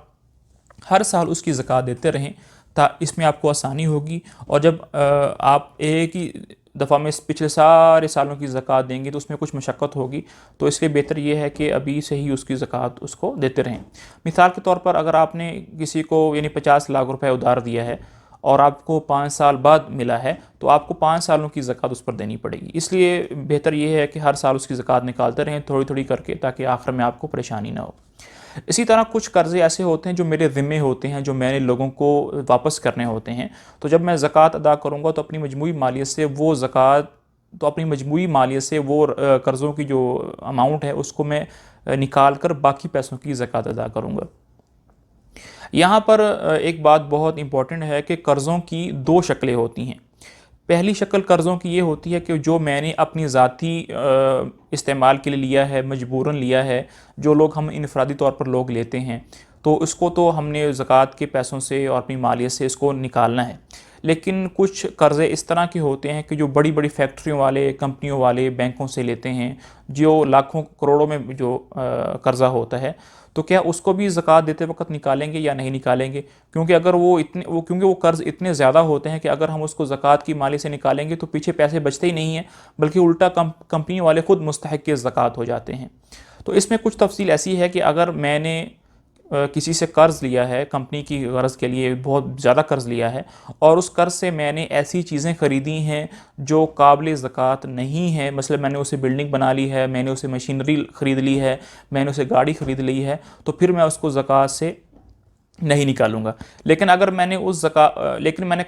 ہر سال اس کی زکوٰۃ دیتے رہیں، اس میں آپ کو آسانی ہوگی، اور جب آپ ایک ہی دفعہ میں پچھلے سارے سالوں کی زکوٰۃ دیں گے تو اس میں کچھ مشقت ہوگی، تو اس لیے بہتر یہ ہے کہ ابھی سے ہی اس کی زکوٰۃ اس کو دیتے رہیں۔ مثال کے طور پر اگر آپ نے کسی کو 50 لاکھ روپے ادھار دیا ہے اور آپ کو 5 سال بعد ملا ہے، تو آپ کو 5 سالوں کی زکوٰۃ اس پر دینی پڑے گی۔ اس لیے بہتر یہ ہے کہ ہر سال اس کی زکوٰۃ نکالتے رہیں تھوڑی تھوڑی کر کے، تاکہ آخر میں آپ کو پریشانی نہ ہو۔ اسی طرح کچھ قرضے ایسے ہوتے ہیں جو میرے ذمے ہوتے ہیں، جو میں نے لوگوں کو واپس کرنے ہوتے ہیں، تو جب میں زکوٰۃ ادا کروں گا تو اپنی مجموعی مالیت سے وہ قرضوں کی جو اماؤنٹ ہے اس کو میں نکال کر باقی پیسوں کی زکوٰۃ ادا کروں گا۔ یہاں پر ایک بات بہت امپورٹنٹ ہے کہ قرضوں کی 2 شکلیں ہوتی ہیں۔ پہلی شکل قرضوں کی یہ ہوتی ہے کہ جو میں نے اپنی ذاتی استعمال کے لیے لیا ہے، مجبوراً لیا ہے، جو لوگ ہم انفرادی طور پر لوگ لیتے ہیں، تو اس کو تو ہم نے زکوٰۃ کے پیسوں سے اور اپنی مالیت سے اس کو نکالنا ہے۔ لیکن کچھ قرضے اس طرح کے ہوتے ہیں کہ جو بڑی بڑی فیکٹریوں والے، کمپنیوں والے بینکوں سے لیتے ہیں، جو لاکھوں کروڑوں میں جو قرضہ ہوتا ہے، تو کیا اس کو بھی زکوٰۃ دیتے وقت نکالیں گے یا نہیں نکالیں گے؟ کیونکہ وہ قرض اتنے زیادہ ہوتے ہیں کہ اگر ہم اس کو زکوٰۃ کی مالی سے نکالیں گے تو پیچھے پیسے بچتے ہی نہیں ہیں، بلکہ الٹا کمپنی والے خود مستحق کے زکوٰۃ ہو جاتے ہیں۔ تو اس میں کچھ تفصیل ایسی ہے کہ اگر میں نے کسی سے قرض لیا ہے، کمپنی کی غرض کے لیے بہت زیادہ قرض لیا ہے، اور اس قرض سے میں نے ایسی چیزیں خریدی ہیں جو قابل زکوٰۃ نہیں ہیں، مثلا میں نے اسے بلڈنگ بنا لی ہے، میں نے اسے مشینری خرید لی ہے، میں نے اسے گاڑی خرید لی ہے، تو پھر میں اس کو زکوٰۃ سے نہیں نکالوں گا۔ لیکن اگر میں نے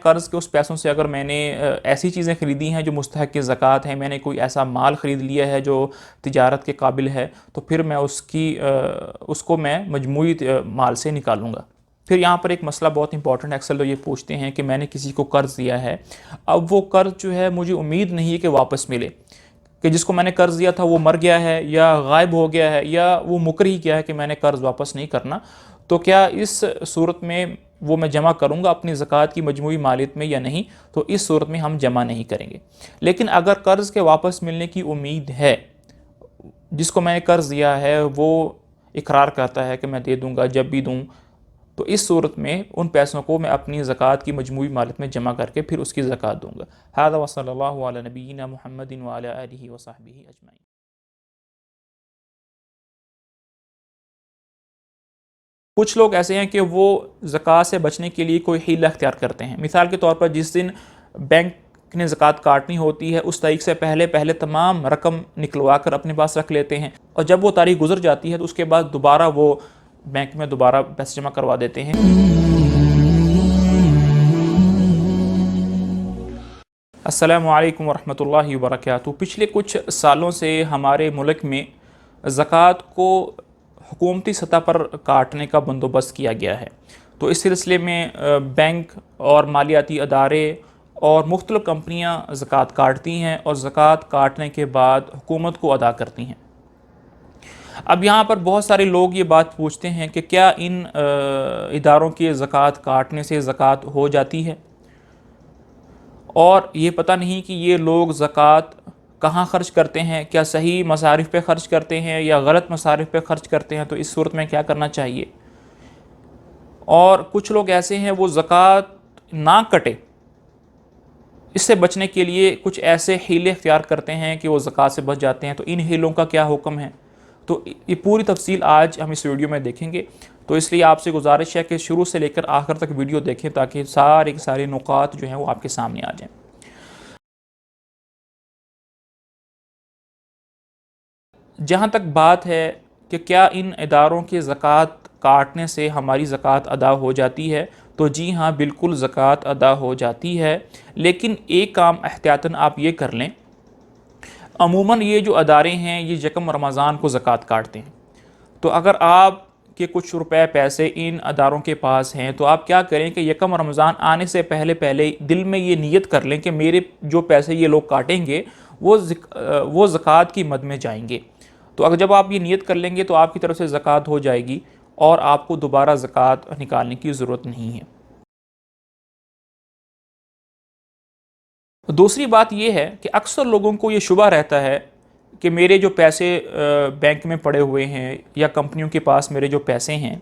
قرض کے اس پیسوں سے اگر میں نے ایسی چیزیں خریدی ہیں جو مستحق کی زکوٰۃ ہیں، میں نے کوئی ایسا مال خرید لیا ہے جو تجارت کے قابل ہے، تو پھر میں اس کو میں مجموعی مال سے نکالوں گا۔ پھر یہاں پر ایک مسئلہ بہت امپورٹنٹ ہے، اکثر لوگ یہ پوچھتے ہیں کہ میں نے کسی کو قرض دیا ہے، اب وہ قرض جو ہے مجھے امید نہیں ہے کہ واپس ملے، کہ جس کو میں نے قرض دیا تھا وہ مر گیا ہے یا غائب ہو گیا ہے یا وہ مکر ہی کیا ہے کہ میں نے قرض واپس نہیں کرنا، تو کیا اس صورت میں وہ میں جمع کروں گا اپنی زکوٰۃ کی مجموعی مالیت میں یا نہیں؟ تو اس صورت میں ہم جمع نہیں کریں گے۔ لیکن اگر قرض کے واپس ملنے کی امید ہے، جس کو میں نے قرض دیا ہے وہ اقرار کرتا ہے کہ میں دے دوں گا جب بھی دوں، تو اس صورت میں ان پیسوں کو میں اپنی زکوٰۃ کی مجموعی مالیت میں جمع کر کے پھر اس کی زکوٰۃ دوں گا۔ ھذا وصلی اللہ علی نبینا محمد وعلی آلہ وصحبہ اجمعین۔ کچھ لوگ ایسے ہیں کہ وہ زکوٰۃ سے بچنے کے لیے کوئی حیلہ اختیار کرتے ہیں۔ مثال کے طور پر جس دن بینک نے زکوٰۃ کاٹنی ہوتی ہے اس تاریخ سے پہلے تمام رقم نکلوا کر اپنے پاس رکھ لیتے ہیں، اور جب وہ تاریخ گزر جاتی ہے تو اس کے بعد دوبارہ وہ بینک میں دوبارہ پیسے جمع کروا دیتے ہیں۔ السلام علیکم ورحمۃ اللہ وبرکاتہ۔ پچھلے کچھ سالوں سے ہمارے ملک میں زکوٰۃ کو حکومتی سطح پر کاٹنے کا بندوبست کیا گیا ہے، تو اس سلسلے میں بینک اور مالیاتی ادارے اور مختلف کمپنیاں زکوٰۃ کاٹتی ہیں اور زکوٰۃ کاٹنے کے بعد حکومت کو ادا کرتی ہیں۔ اب یہاں پر بہت سارے لوگ یہ بات پوچھتے ہیں کہ کیا ان اداروں کی زکوٰۃ کاٹنے سے زکوٰۃ ہو جاتی ہے، اور یہ پتہ نہیں کہ یہ لوگ زکوٰۃ کہاں خرچ کرتے ہیں، کیا صحیح مصارف پہ خرچ کرتے ہیں یا غلط مصارف پہ خرچ کرتے ہیں، تو اس صورت میں کیا کرنا چاہیے۔ اور کچھ لوگ ایسے ہیں وہ زکوٰۃ نہ کٹے، اس سے بچنے کے لیے کچھ ایسے حیلے اختیار کرتے ہیں کہ وہ زکوٰۃ سے بچ جاتے ہیں، تو ان حیلوں کا کیا حکم ہے، تو یہ پوری تفصیل آج ہم اس ویڈیو میں دیکھیں گے۔ تو اس لیے آپ سے گزارش ہے کہ شروع سے لے کر آخر تک ویڈیو دیکھیں تاکہ سارے کے سارے نکات جو ہیں وہ آپ کے سامنے آ جائیں۔ جہاں تک بات ہے کہ کیا ان اداروں کی زکوٰۃ کاٹنے سے ہماری زکوٰۃ ادا ہو جاتی ہے، تو جی ہاں، بالکل زکوٰۃ ادا ہو جاتی ہے، لیکن ایک کام احتیاطاً آپ یہ کر لیں۔ عموماً یہ جو ادارے ہیں یہ یکم رمضان کو زکوٰۃ کاٹتے ہیں، تو اگر آپ کے کچھ روپے پیسے ان اداروں کے پاس ہیں تو آپ کیا کریں کہ یکم رمضان آنے سے پہلے دل میں یہ نیت کر لیں کہ میرے جو پیسے یہ لوگ کاٹیں گے وہ زکوٰۃ کی مد میں جائیں گے۔ تو اگر جب آپ یہ نیت کر لیں گے تو آپ کی طرف سے زکوٰۃ ہو جائے گی اور آپ کو دوبارہ زکوٰۃ نکالنے کی ضرورت نہیں ہے۔ دوسری بات یہ ہے کہ اکثر لوگوں کو یہ شبہ رہتا ہے کہ میرے جو پیسے بینک میں پڑے ہوئے ہیں یا کمپنیوں کے پاس میرے جو پیسے ہیں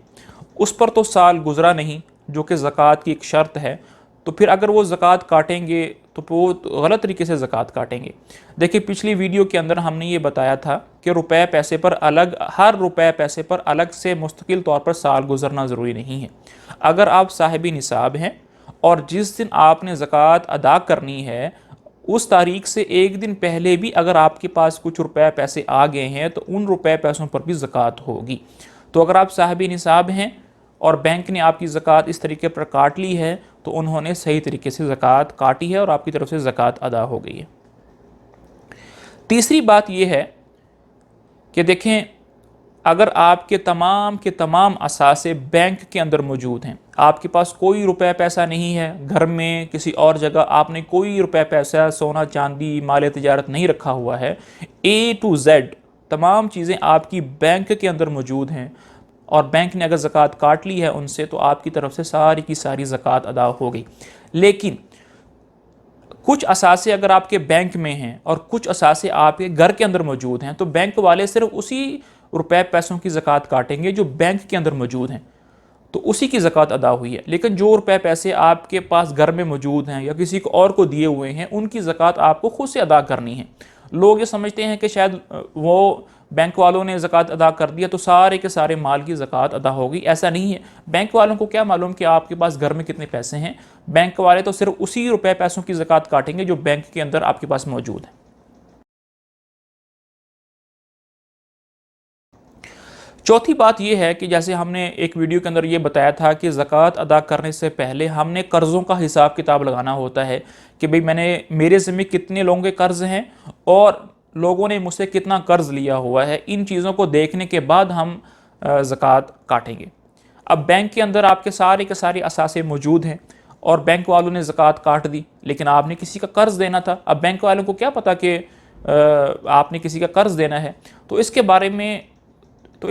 اس پر تو سال گزرا نہیں، جو کہ زکوٰۃ کی ایک شرط ہے، تو پھر اگر وہ زکوٰۃ کاٹیں گے تو وہ غلط طریقے سے زکوٰۃ کاٹیں گے۔ دیکھیں پچھلی ویڈیو کے اندر ہم نے یہ بتایا تھا کہ ہر روپے پیسے پر الگ سے مستقل طور پر سال گزرنا ضروری نہیں ہے۔ اگر آپ صاحب نصاب ہیں اور جس دن آپ نے زکوٰۃ ادا کرنی ہے اس تاریخ سے ایک دن پہلے بھی اگر آپ کے پاس کچھ روپے پیسے آ گئے ہیں تو ان روپے پیسوں پر بھی زکوٰۃ ہوگی۔ تو اگر آپ صاحب نصاب ہیں اور بینک نے آپ کی زکوٰۃ اس طریقے پر کاٹ لی ہے تو انہوں نے صحیح طریقے سے زکوٰۃ کاٹی ہے اور آپ کی طرف سے زکوٰۃ ادا ہو گئی ہے۔ تیسری بات یہ ہے کہ دیکھیں اگر آپ کے تمام اثاثے بینک کے اندر موجود ہیں، آپ کے پاس کوئی روپے پیسہ نہیں ہے، گھر میں کسی اور جگہ آپ نے کوئی روپے پیسہ سونا چاندی مال تجارت نہیں رکھا ہوا ہے، A to Z تمام چیزیں آپ کی بینک کے اندر موجود ہیں، اور بینک نے اگر زکوٰۃ کاٹ لی ہے ان سے تو آپ کی طرف سے ساری کی ساری زکوٰۃ ادا ہو گئی۔ لیکن کچھ اثاثے اگر آپ کے بینک میں ہیں اور کچھ اثاثے آپ کے گھر کے اندر موجود ہیں تو بینک والے صرف اسی روپے پیسوں کی زکوٰۃ کاٹیں گے جو بینک کے اندر موجود ہیں، تو اسی کی زکوٰۃ ادا ہوئی ہے۔ لیکن جو روپے پیسے آپ کے پاس گھر میں موجود ہیں یا کسی کو اور کو دیے ہوئے ہیں ان کی زکوٰۃ آپ کو خود سے ادا کرنی ہے۔ لوگ یہ سمجھتے ہیں کہ شاید وہ بینک والوں نے زکوٰۃ ادا کر دیا تو سارے کے سارے مال کی زکوٰۃ ادا ہوگی، ایسا نہیں ہے۔ بینک والوں کو کیا معلوم کہ آپ کے پاس گھر میں کتنے پیسے ہیں، بینک والے تو صرف اسی روپے پیسوں کی زکوٰۃ کاٹیں گے جو بینک کے اندر آپ کے پاس موجود ہیں۔ چوتھی بات یہ ہے کہ جیسے ہم نے ایک ویڈیو کے اندر یہ بتایا تھا کہ زکوٰۃ ادا کرنے سے پہلے ہم نے قرضوں کا حساب کتاب لگانا ہوتا ہے کہ بھئی میرے ذمہ کتنے لوگوں کے قرض ہیں اور لوگوں نے مجھ سے کتنا قرض لیا ہوا ہے، ان چیزوں کو دیکھنے کے بعد ہم زکوٰۃ کاٹیں گے۔ اب بینک کے اندر آپ کے سارے کے سارے اثاثے موجود ہیں اور بینک والوں نے زکوٰۃ کاٹ دی، لیکن آپ نے کسی کا قرض دینا تھا۔ اب بینک والوں کو کیا پتہ کہ آپ نے کسی کا قرض دینا ہے؟ تو اس کے بارے میں تو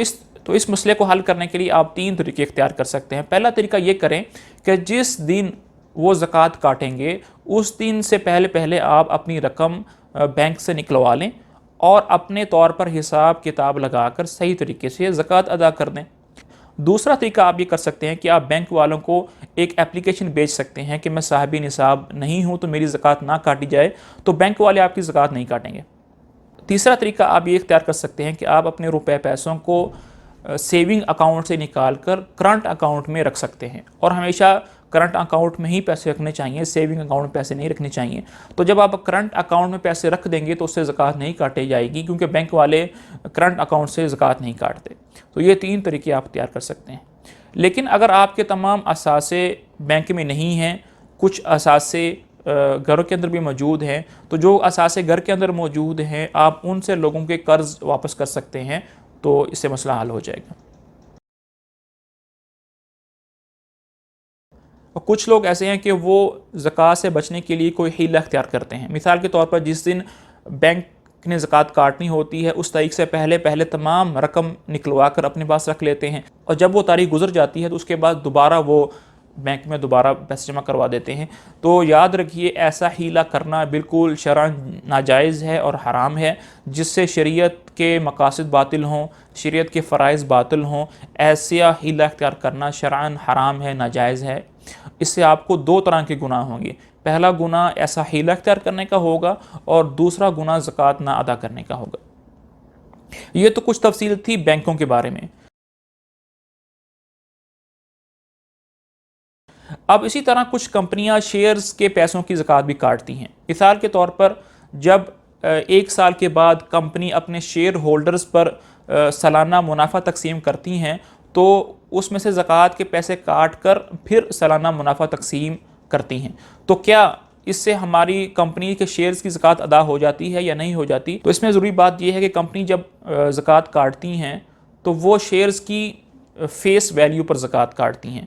اس مسئلے کو حل کرنے کے لیے آپ 3 طریقے اختیار کر سکتے ہیں۔ پہلا طریقہ یہ کریں کہ جس دن وہ زکوٰۃ کاٹیں گے اس دن سے پہلے آپ اپنی رقم بینک سے نکلوا لیں اور اپنے طور پر حساب کتاب لگا کر صحیح طریقے سے زکوٰۃ ادا کر دیں۔ دوسرا طریقہ آپ یہ کر سکتے ہیں کہ آپ بینک والوں کو ایک اپلیکیشن بھیج سکتے ہیں کہ میں صاحب نصاب نہیں ہوں تو میری زکوٰۃ نہ کاٹی جائے، تو بینک والے آپ کی زکوٰۃ نہیں کاٹیں گے۔ تیسرا طریقہ آپ یہ اختیار کر سکتے ہیں کہ آپ اپنے روپے پیسوں کو سیونگ اکاؤنٹ سے نکال کر کرنٹ اکاؤنٹ میں رکھ سکتے ہیں، اور ہمیشہ کرنٹ اکاؤنٹ میں ہی پیسے رکھنے چاہیے، سیونگ اکاؤنٹ میں پیسے نہیں رکھنے چاہیے۔ تو جب آپ کرنٹ اکاؤنٹ میں پیسے رکھ دیں گے تو اس سے زکوٰۃ نہیں کاٹی جائے گی، کیونکہ بینک والے کرنٹ اکاؤنٹ سے زکوٰۃ نہیں کاٹتے۔ تو یہ 3 طریقے آپ اختیار کر سکتے ہیں۔ لیکن اگر آپ کے تمام اثاثے بینک میں نہیں ہیں، کچھ اثاثے گھروں کے اندر بھی موجود ہیں، تو جو اثاثے گھر کے اندر موجود ہیں آپ ان سے لوگوں کے قرض واپس کر سکتے ہیں، تو اس سے مسئلہ حل ہو جائے گا۔ اور کچھ لوگ ایسے ہیں کہ وہ زکوٰۃ سے بچنے کے لیے کوئی حیلہ اختیار کرتے ہیں۔ مثال کے طور پر جس دن بینک نے زکوٰۃ کاٹنی ہوتی ہے اس تاریخ سے پہلے تمام رقم نکلوا کر اپنے پاس رکھ لیتے ہیں، اور جب وہ تاریخ گزر جاتی ہے تو اس کے بعد دوبارہ وہ بینک میں دوبارہ پیسے جمع کروا دیتے ہیں۔ تو یاد رکھیے ایسا حیلہ کرنا بالکل شرعاً ناجائز ہے اور حرام ہے، جس سے شریعت کے مقاصد باطل ہوں، شریعت کے فرائض باطل ہوں۔ ایسا حیلہ اختیار کرنا شرعاً حرام ہے، ناجائز ہے۔ اس سے آپ کو 2 طرح کے گناہ ہوں گے۔ پہلا گناہ ایسا حیلہ اختیار کرنے کا ہوگا، اور دوسرا گناہ زکوٰۃ نہ ادا کرنے کا ہوگا۔ یہ تو کچھ تفصیل تھی بینکوں کے بارے میں۔ اب اسی طرح کچھ کمپنیاں شیئرز کے پیسوں کی زکوٰۃ بھی کاٹتی ہیں۔ مثال کے طور پر جب 1 سال کے بعد کمپنی اپنے شیئر ہولڈرز پر سالانہ منافع تقسیم کرتی ہیں تو اس میں سے زکوٰۃ کے پیسے کاٹ کر پھر سالانہ منافع تقسیم کرتی ہیں۔ تو کیا اس سے ہماری کمپنی کے شیئرز کی زکوٰۃ ادا ہو جاتی ہے یا نہیں ہو جاتی؟ تو اس میں ضروری بات یہ ہے کہ کمپنی جب زکوٰۃ کاٹتی ہیں تو وہ شیئرز کی فیس ویلیو پر زکوٰۃ کاٹتی ہیں،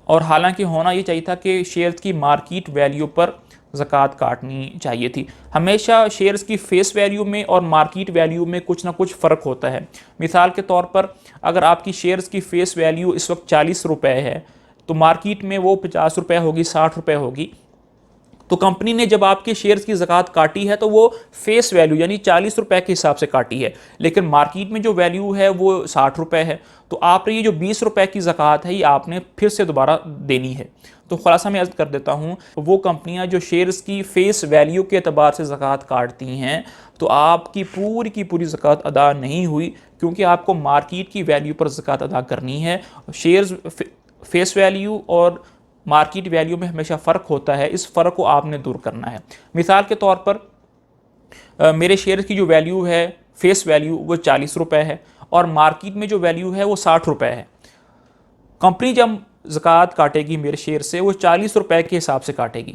اور حالانکہ ہونا یہ چاہیے تھا کہ شیئرز کی مارکیٹ ویلیو پر زکوٰۃ کاٹنی چاہیے تھی۔ ہمیشہ شیئرز کی فیس ویلیو میں اور مارکیٹ ویلیو میں کچھ نہ کچھ فرق ہوتا ہے۔ مثال کے طور پر اگر آپ کی شیئرز کی فیس ویلیو اس وقت 40 روپے ہے تو مارکیٹ میں وہ 50 روپے ہوگی، 60 روپے ہوگی۔ تو کمپنی نے جب آپ کے شیئرز کی زکوٰۃ کاٹی ہے تو وہ فیس ویلیو یعنی 40 روپے کے حساب سے کاٹی ہے، لیکن مارکیٹ میں جو ویلیو ہے وہ 60 روپے ہے۔ تو آپ نے یہ جو 20 روپے کی زکوٰۃ ہے یہ آپ نے پھر سے دوبارہ دینی ہے۔ تو خلاصہ میں عرض کر دیتا ہوں، وہ کمپنیاں جو شیئرز کی فیس ویلیو کے اعتبار سے زکوٰۃ کاٹتی ہیں تو آپ کی پوری زکوٰۃ ادا نہیں ہوئی، کیونکہ آپ کو مارکیٹ کی ویلیو پر زکوٰۃ ادا کرنی ہے۔ شیئرز فیس ویلیو اور مارکیٹ ویلیو میں ہمیشہ فرق ہوتا ہے، اس فرق کو آپ نے دور کرنا ہے۔ مثال کے طور پر میرے شیئر کی جو ویلیو ہے فیس ویلیو وہ 40 روپے ہے، اور مارکیٹ میں جو ویلیو ہے وہ 60 روپے ہے۔ کمپنی جب زکوٰۃ کاٹے گی میرے شیئر سے وہ 40 روپے کے حساب سے کاٹے گی،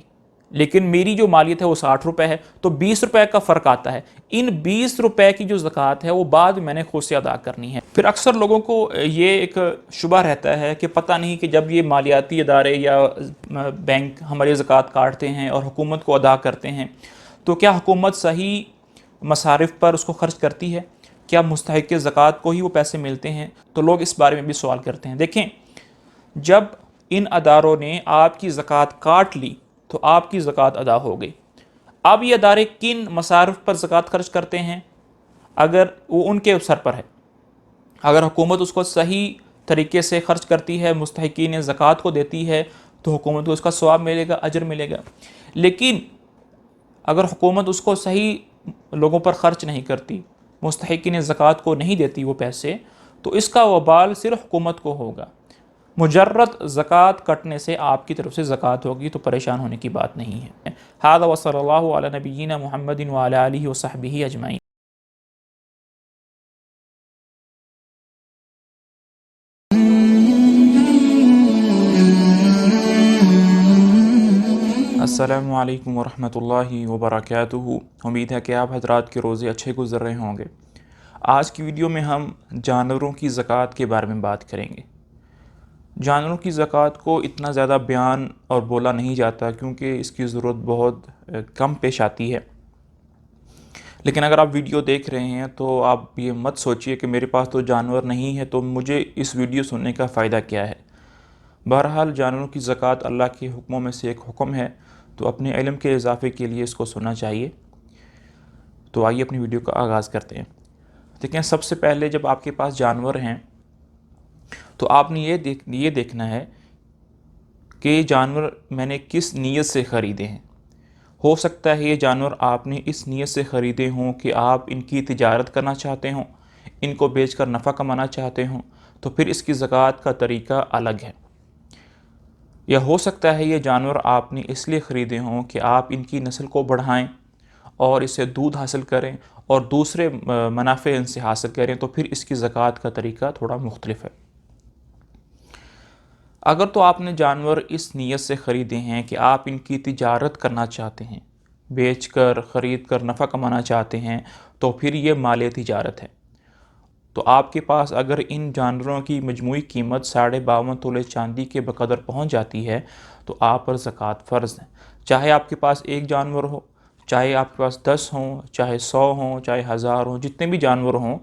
لیکن میری جو مالیت ہے وہ 60 روپے ہے، تو 20 روپے کا فرق آتا ہے۔ ان 20 روپے کی جو زکوٰۃ ہے وہ بعد میں نے خود سے ادا کرنی ہے۔ پھر اکثر لوگوں کو یہ ایک شبہ رہتا ہے کہ پتہ نہیں کہ جب یہ مالیاتی ادارے یا بینک ہماری زکوٰۃ کاٹتے ہیں اور حکومت کو ادا کرتے ہیں تو کیا حکومت صحیح مصارف پر اس کو خرچ کرتی ہے؟ کیا مستحق زکوٰۃ کو ہی وہ پیسے ملتے ہیں؟ تو لوگ اس بارے میں بھی سوال کرتے ہیں۔ دیکھیں، جب ان اداروں نے آپ کی زکوٰۃ کاٹ لی تو آپ کی زکوٰۃ ادا ہو گئی۔ اب یہ ادارے کن مصارف پر زکوٰۃ خرچ کرتے ہیں؟ اگر وہ ان کے سر پر ہے، اگر حکومت اس کو صحیح طریقے سے خرچ کرتی ہے، مستحقین زکوٰۃ کو دیتی ہے، تو حکومت کو اس کا ثواب ملے گا، اجر ملے گا۔ لیکن اگر حکومت اس کو صحیح لوگوں پر خرچ نہیں کرتی، مستحقین زکوٰۃ کو نہیں دیتی وہ پیسے، تو اس کا وبال صرف حکومت کو ہوگا۔ مجرد زکوٰۃ کٹنے سے آپ کی طرف سے زکوٰۃ ہوگی تو پریشان ہونے کی بات نہیں ہے۔ ھذا وصلی اللہ علی نبینا محمد وعلی آلہ وصحبہ اجمعین۔ السلام علیکم ورحمۃ اللہ وبرکاتہ۔ امید ہے کہ آپ حضرات کے روزے اچھے گزر رہے ہوں گے۔ آج کی ویڈیو میں ہم جانوروں کی زکوٰۃ کے بارے میں بات کریں گے۔ جانوروں کی زکوٰۃ کو اتنا زیادہ بیان اور بولا نہیں جاتا کیونکہ اس کی ضرورت بہت کم پیش آتی ہے، لیکن اگر آپ ویڈیو دیکھ رہے ہیں تو آپ یہ مت سوچئے کہ میرے پاس تو جانور نہیں ہے تو مجھے اس ویڈیو سننے کا فائدہ کیا ہے۔ بہرحال جانوروں کی زکوٰۃ اللہ کے حکموں میں سے ایک حکم ہے، تو اپنے علم کے اضافے کے لیے اس کو سننا چاہیے۔ تو آئیے اپنی ویڈیو کا آغاز کرتے ہیں۔ دیکھیں، سب سے پہلے جب آپ کے پاس جانور ہیں تو آپ نے یہ دیکھنا ہے کہ یہ جانور میں نے کس نیت سے خریدے ہیں۔ ہو سکتا ہے یہ جانور آپ نے اس نیت سے خریدے ہوں کہ آپ ان کی تجارت کرنا چاہتے ہوں، ان کو بیچ کر نفع کمانا چاہتے ہوں، تو پھر اس کی زکوٰۃ کا طریقہ الگ ہے۔ یا ہو سکتا ہے یہ جانور آپ نے اس لیے خریدے ہوں کہ آپ ان کی نسل کو بڑھائیں اور اسے دودھ حاصل کریں اور دوسرے منافع ان سے حاصل کریں، تو پھر اس کی زکوٰۃ کا طریقہ تھوڑا مختلف ہے۔ اگر تو آپ نے جانور اس نیت سے خریدے ہیں کہ آپ ان کی تجارت کرنا چاہتے ہیں، بیچ کر خرید کر نفع کمانا چاہتے ہیں، تو پھر یہ مال تجارت ہے۔ تو آپ کے پاس اگر ان جانوروں کی مجموعی قیمت 52.5 تولے چاندی کے بقدر پہنچ جاتی ہے تو آپ پر زکوٰۃ فرض ہے، چاہے آپ کے پاس ایک جانور ہو، چاہے آپ کے پاس 10 ہوں، چاہے 100 ہوں، چاہے 1000 ہوں، جتنے بھی جانور ہوں،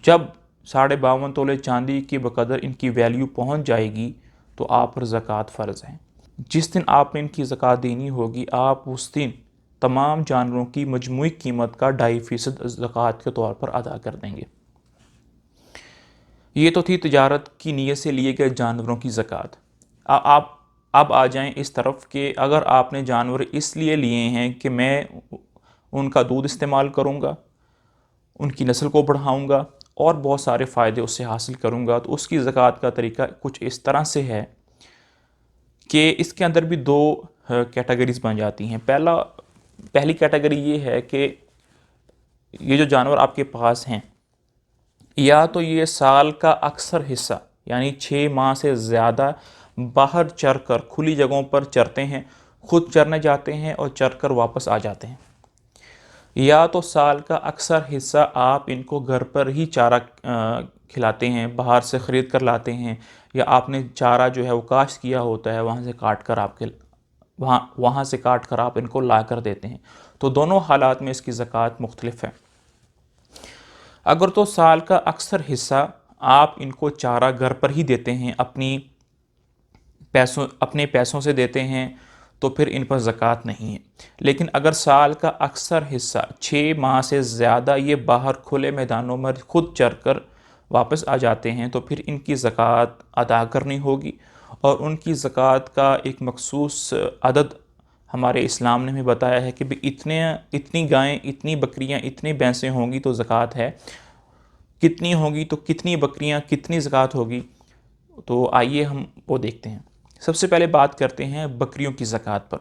جب 52.5 تولے چاندی کے بقدر ان کی ویلیو پہنچ جائے گی تو آپ پر زکوٰۃ فرض ہے۔ جس دن آپ نے ان کی زکوٰۃ دینی ہوگی، آپ اس دن تمام جانوروں کی مجموعی قیمت کا 2.5% زکوٰۃ کے طور پر ادا کر دیں گے۔ یہ تو تھی تجارت کی نیت سے لیے گئے جانوروں کی زکوٰۃ۔ آپ اب آ جائیں اس طرف کہ اگر آپ نے جانور اس لیے لیے ہیں کہ میں ان کا دودھ استعمال کروں گا، ان کی نسل کو بڑھاؤں گا اور بہت سارے فائدے اس سے حاصل کروں گا، تو اس کی زکوٰۃ کا طریقہ کچھ اس طرح سے ہے کہ اس کے اندر بھی 2 کیٹیگریز بن جاتی ہیں۔ پہلی کیٹیگری یہ ہے کہ یہ جو جانور آپ کے پاس ہیں، یا تو یہ سال کا اکثر حصہ یعنی 6 ماہ سے زیادہ باہر چر کر کھلی جگہوں پر چرتے ہیں، خود چرنے جاتے ہیں اور چر کر واپس آ جاتے ہیں، یا تو سال کا اکثر حصہ آپ ان کو گھر پر ہی چارہ کھلاتے ہیں، باہر سے خرید کر لاتے ہیں، یا آپ نے چارہ جو ہے وہ کاشت کیا ہوتا ہے وہاں سے کاٹ کر آپ ان کو لا کر دیتے ہیں۔ تو دونوں حالات میں اس کی زکوٰۃ مختلف ہے۔ اگر تو سال کا اکثر حصہ آپ ان کو چارہ گھر پر ہی دیتے ہیں، اپنے پیسوں سے دیتے ہیں، تو پھر ان پر زکوٰۃ نہیں ہے۔ لیکن اگر سال کا اکثر حصہ 6 ماہ سے زیادہ یہ باہر کھلے میدانوں میں خود چر کر واپس آ جاتے ہیں تو پھر ان کی زکوٰۃ ادا کرنی ہوگی، اور ان کی زکوٰۃ کا ایک مخصوص عدد ہمارے اسلام نے ہمیں بتایا ہے کہ اتنی گائیں، اتنی بکریاں، اتنی بھینسیں ہوں گی تو زکوٰۃ ہے، کتنی ہوگی تو کتنی بکریاں، کتنی زکوٰۃ ہوگی۔ تو آئیے ہم وہ دیکھتے ہیں۔ سب سے پہلے بات کرتے ہیں بکریوں کی زکوٰۃ پر۔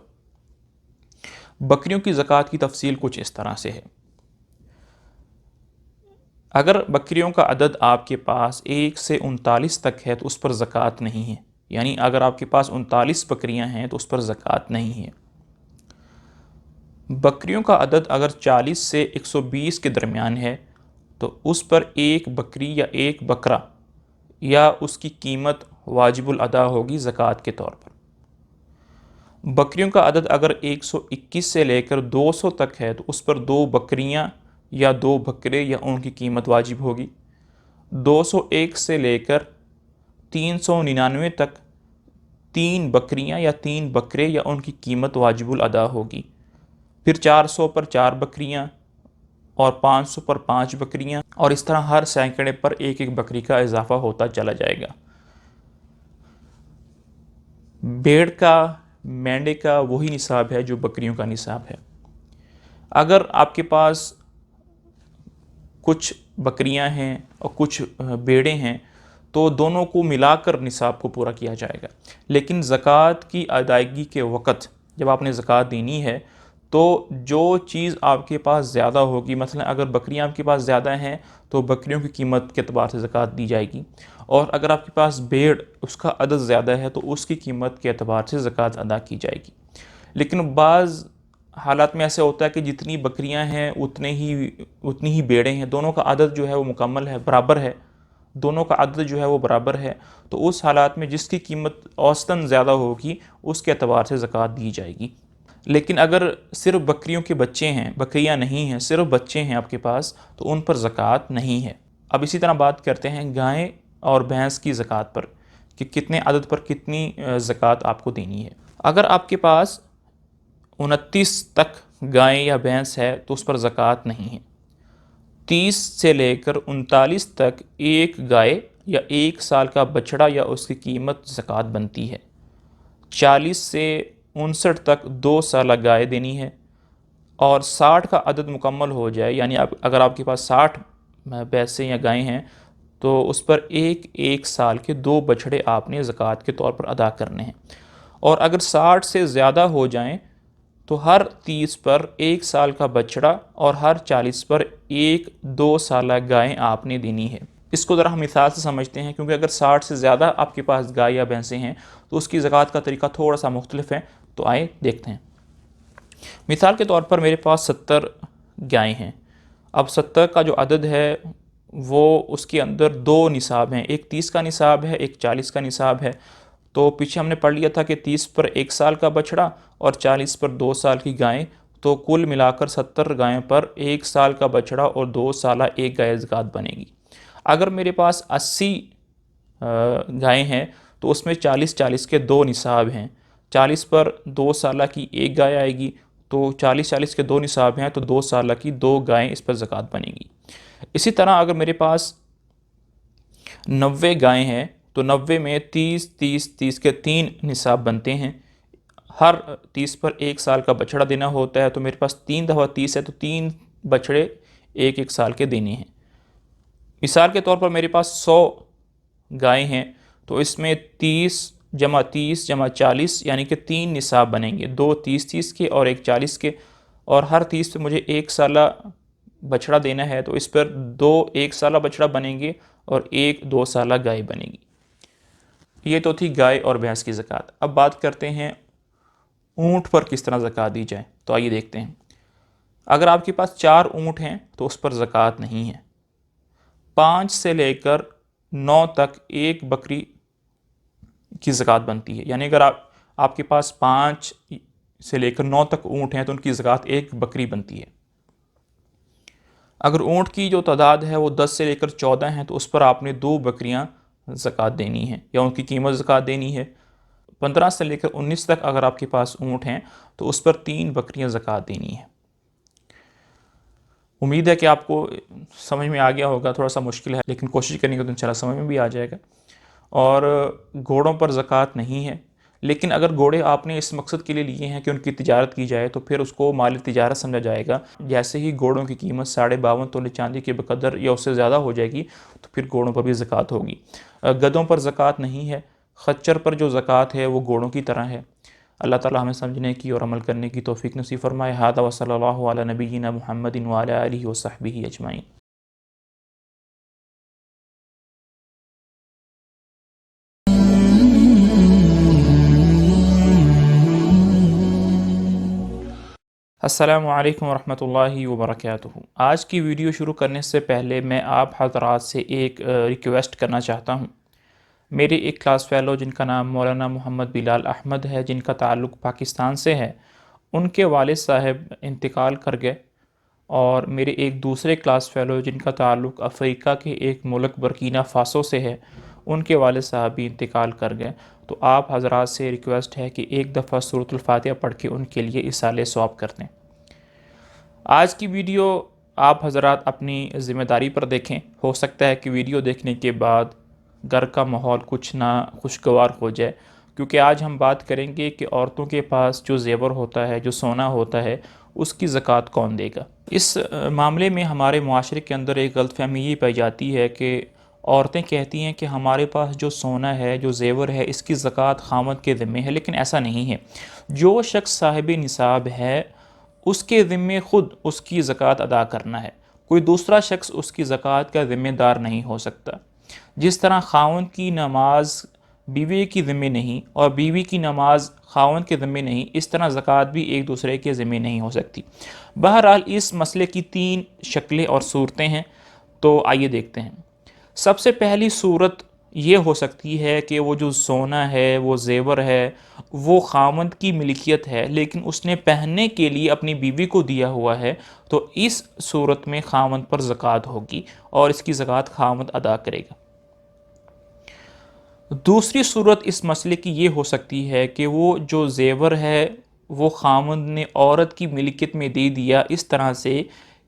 بکریوں کی زکوٰۃ کی تفصیل کچھ اس طرح سے ہے۔ اگر بکریوں کا عدد آپ کے پاس 1 سے 39 تک ہے تو اس پر زکوٰۃ نہیں ہے، یعنی اگر آپ کے پاس 39 بکریاں ہیں تو اس پر زکوٰۃ نہیں ہے۔ بکریوں کا عدد اگر 40 سے 120 کے درمیان ہے تو اس پر ایک بکری یا ایک بکرا یا اس کی قیمت واجب الادا ہوگی زکوٰۃ کے طور پر۔ بکریوں کا عدد اگر 121 سے لے کر 200 تک ہے تو اس پر 2 بکریاں یا 2 بکرے یا ان کی قیمت واجب ہوگی۔ 201 سے لے کر 399 تک 3 بکریاں یا 3 بکرے یا ان کی قیمت واجب الادا ہوگی۔ پھر 400 پر 4 بکریاں اور 500 پر 5 بکریاں، اور اس طرح ہر سینکڑے پر ایک ایک بکری کا اضافہ ہوتا چلا جائے گا۔ بھیڑ کا، مینڈے کا وہی نصاب ہے جو بکریوں کا نصاب ہے۔ اگر آپ کے پاس کچھ بکریاں ہیں اور کچھ بھیڑیں ہیں تو دونوں کو ملا کر نصاب کو پورا کیا جائے گا، لیکن زکوٰۃ کی ادائیگی کے وقت جب آپ نے زکوٰۃ دینی ہے تو جو چیز آپ کے پاس زیادہ ہوگی، مثلا اگر بکریاں آپ کے پاس زیادہ ہیں تو بکریوں کی قیمت کے اعتبار سے زکوٰۃ دی جائے گی، اور اگر آپ کے پاس بھیڑ اس کا عدد زیادہ ہے تو اس کی قیمت کے اعتبار سے زکوٰۃ ادا کی جائے گی۔ لیکن بعض حالات میں ایسے ہوتا ہے کہ جتنی بکریاں ہیں اتنی ہی بھیڑیں ہیں، دونوں کا عدد جو ہے وہ مکمل ہے، برابر ہے، دونوں کا عدد جو ہے وہ برابر ہے، تو اس حالات میں جس کی قیمت اوسطاً زیادہ ہوگی اس کے اعتبار سے زکوٰۃ دی جائے گی۔ لیکن اگر صرف بکریوں کے بچے ہیں، بکریاں نہیں ہیں، صرف بچے ہیں آپ کے پاس، تو ان پر زکوٰۃ نہیں ہے۔ اب اسی طرح بات کرتے ہیں گائے اور بھینس کی زکوٰۃ پر، کہ کتنے عدد پر کتنی زکوٰۃ آپ کو دینی ہے۔ اگر آپ کے پاس 29 تک گائے یا بھینس ہے تو اس پر زکوٰۃ نہیں ہے۔ 30 سے لے کر 39 تک ایک گائے یا 1 سال کا بچڑا یا اس کی قیمت زکوٰۃ بنتی ہے۔ 40 سے 59 تک 2 سالہ گائے دینی ہے، اور 60 کا عدد مکمل ہو جائے، یعنی اگر آپ کے پاس 60 بھینسیں یا گائیں ہیں تو اس پر ایک سال کے 2 بچھڑے آپ نے زکوٰۃ کے طور پر ادا کرنے ہیں۔ اور اگر 60 سے زیادہ ہو جائیں تو ہر 30 پر 1 سال کا بچڑا اور ہر 40 پر 2 سالہ گائیں آپ نے دینی ہے۔ اس کو ذرا ہم مثال سے سمجھتے ہیں، کیونکہ اگر 60 سے زیادہ آپ کے پاس گائے یا بھینسیں ہیں تو اس کی زکوٰۃ کا طریقہ تھوڑا سا مختلف ہے، تو آئے دیکھتے ہیں۔ مثال کے طور پر میرے پاس 70 گائیں ہیں۔ اب 70 کا جو عدد ہے وہ اس کے اندر 2 نصاب ہیں، ایک 30 کا نصاب ہے، ایک 40 کا نصاب ہے۔ تو پیچھے ہم نے پڑھ لیا تھا کہ 30 پر 1 سال کا بچڑا اور 40 پر 2 سال کی گائیں، تو کل ملا کر 70 گائیں پر 1 سال کا بچڑا اور 2 سالہ ایک گائے زکوٰۃ بنے گی۔ اگر میرے پاس 80 گائیں ہیں تو اس میں 40 کے 2 نصاب ہیں، 40 پر 2 سالہ کی ایک گائے آئے گی، تو 40 کے 2 نصاب ہیں تو 2 سالہ کی 2 گائیں اس پر زکوٰۃ بنے گی۔ اسی طرح اگر میرے پاس 90 گائیں ہیں تو 90 میں 30 کے 3 نصاب بنتے ہیں، ہر 30 پر 1 سال کا بچڑا دینا ہوتا ہے، تو میرے پاس 3 دفعہ 30 ہے تو 3 بچڑے 1 سال کے دینے ہیں۔ مثال کے طور پر میرے پاس 100 گائیں ہیں تو اس میں 30 جمع 30 جمع 40 یعنی کہ 3 نصاب بنیں گے، 2 30 کے اور 1 40 کے، اور ہر 30 پہ مجھے 1 سالہ بچڑا دینا ہے، تو اس پر 2 1 سالہ بچڑا بنیں گے اور 1 2 سالہ گائے بنے گی۔ یہ تو تھی گائے اور بھینس کی زکوٰۃ۔ اب بات کرتے ہیں اونٹ پر کس طرح زکوٰۃ دی جائے، تو آئیے دیکھتے ہیں۔ اگر آپ کے پاس 4 اونٹ ہیں تو اس پر زکوٰۃ نہیں ہے۔ 5 سے لے کر 9 تک ایک بکری کی زکوٰۃ بنتی ہے، یعنی اگر آپ کے پاس 5 سے لے کر 9 تک اونٹ ہیں تو ان کی زکوٰۃ 1 بکری بنتی ہے۔ اگر اونٹ کی جو تعداد ہے وہ 10 سے لے کر 14 ہیں تو اس پر آپ نے 2 بکریاں زکوٰۃ دینی ہے یا ان کی قیمت زکوٰۃ دینی ہے۔ 15 سے لے کر 19 تک اگر آپ کے پاس اونٹ ہیں تو اس پر 3 بکریاں زکوٰۃ دینی ہے۔ امید ہے کہ آپ کو سمجھ میں آ گیا ہوگا، تھوڑا سا مشکل ہے لیکن کوشش کریں گے تو انشاءاللہ سمجھ میں بھی آ جائے گا۔ اور گھوڑوں پر زکوٰۃ نہیں ہے، لیکن اگر گھوڑے آپ نے اس مقصد کے لیے لیے ہیں کہ ان کی تجارت کی جائے تو پھر اس کو مال تجارت سمجھا جائے گا۔ جیسے ہی گھوڑوں کی قیمت 52.5 تولے چاندی کے بقدر یا اس سے زیادہ ہو جائے گی تو پھر گھوڑوں پر بھی زکوٰۃ ہوگی۔ گدھوں پر زکوٰۃ نہیں ہے۔ خچر پر جو زکوٰۃ ہے وہ گھوڑوں کی طرح ہے۔ اللہ تعالی ہمیں سمجھنے کی اور عمل کرنے کی توفیق نصیب فرمائے۔ ھذا وصلی اللہ علی نبینا محمد وعلی آلہ وصحبہ اجمعین۔ السلام علیکم ورحمۃ اللہ وبرکاتہ۔ آج کی ویڈیو شروع کرنے سے پہلے میں آپ حضرات سے ایک ریکویسٹ کرنا چاہتا ہوں۔ میرے ایک کلاس فیلو جن کا نام مولانا محمد بلال احمد ہے، جن کا تعلق پاکستان سے ہے، ان کے والد صاحب انتقال کر گئے، اور میرے ایک دوسرے کلاس فیلو جن کا تعلق افریقہ کے ایک ملک برکینا فاسو سے ہے، ان کے والد صاحب بھی انتقال کر گئے۔ تو آپ حضرات سے ریکویسٹ ہے کہ ایک دفعہ سورۃ الفاتحہ پڑھ کے ان کے لیے ایصال ثواب کر دیں۔ آج کی ویڈیو آپ حضرات اپنی ذمہ داری پر دیکھیں۔ ہو سکتا ہے کہ ویڈیو دیکھنے کے بعد گھر کا ماحول کچھ نہ خوشگوار ہو جائے، کیونکہ آج ہم بات کریں گے کہ عورتوں کے پاس جو زیور ہوتا ہے، جو سونا ہوتا ہے، اس کی زکوٰۃ کون دے گا۔ اس معاملے میں ہمارے معاشرے کے اندر ایک غلط فہمی یہ پائی جاتی ہے کہ عورتیں کہتی ہیں کہ ہمارے پاس جو سونا ہے، جو زیور ہے، اس کی زکوٰۃ خاوند کے ذمے ہے، لیکن ایسا نہیں ہے۔ جو شخص صاحب نصاب ہے اس کے ذمے خود اس کی زکوٰۃ ادا کرنا ہے، کوئی دوسرا شخص اس کی زکوٰۃ کا ذمہ دار نہیں ہو سکتا۔ جس طرح خاوند کی نماز بیوی کی ذمہ نہیں اور بیوی کی نماز خاوند کے ذمہ نہیں، اس طرح زکوٰۃ بھی ایک دوسرے کے ذمہ نہیں ہو سکتی۔ بہرحال اس مسئلے کی 3 شکلیں اور صورتیں ہیں، تو آئیے دیکھتے ہیں۔ سب سے پہلی صورت یہ ہو سکتی ہے کہ وہ جو سونا ہے، وہ زیور ہے، وہ خاوند کی ملکیت ہے لیکن اس نے پہننے کے لیے اپنی بیوی کو دیا ہوا ہے، تو اس صورت میں خاوند پر زکوٰۃ ہوگی اور اس کی زکوٰۃ خاوند ادا کرے گا۔ دوسری صورت اس مسئلے کی یہ ہو سکتی ہے کہ وہ جو زیور ہے وہ خاوند نے عورت کی ملکیت میں دے دیا اس طرح سے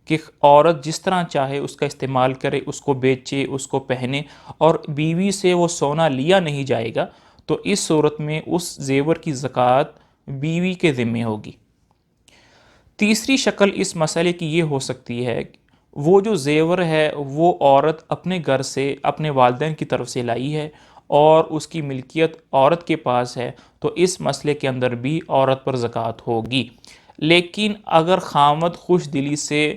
کہ عورت جس طرح چاہے اس کا استعمال کرے، اس کو بیچے، اس کو پہنے، اور بیوی سے وہ سونا لیا نہیں جائے گا، تو اس صورت میں اس زیور کی زکوٰۃ بیوی کے ذمے ہوگی۔ تیسری شکل اس مسئلے کی یہ ہو سکتی ہے وہ جو زیور ہے وہ عورت اپنے گھر سے اپنے والدین کی طرف سے لائی ہے اور اس کی ملکیت عورت کے پاس ہے، تو اس مسئلے کے اندر بھی عورت پر زکوٰۃ ہوگی۔ لیکن اگر خاوند خوش دلی سے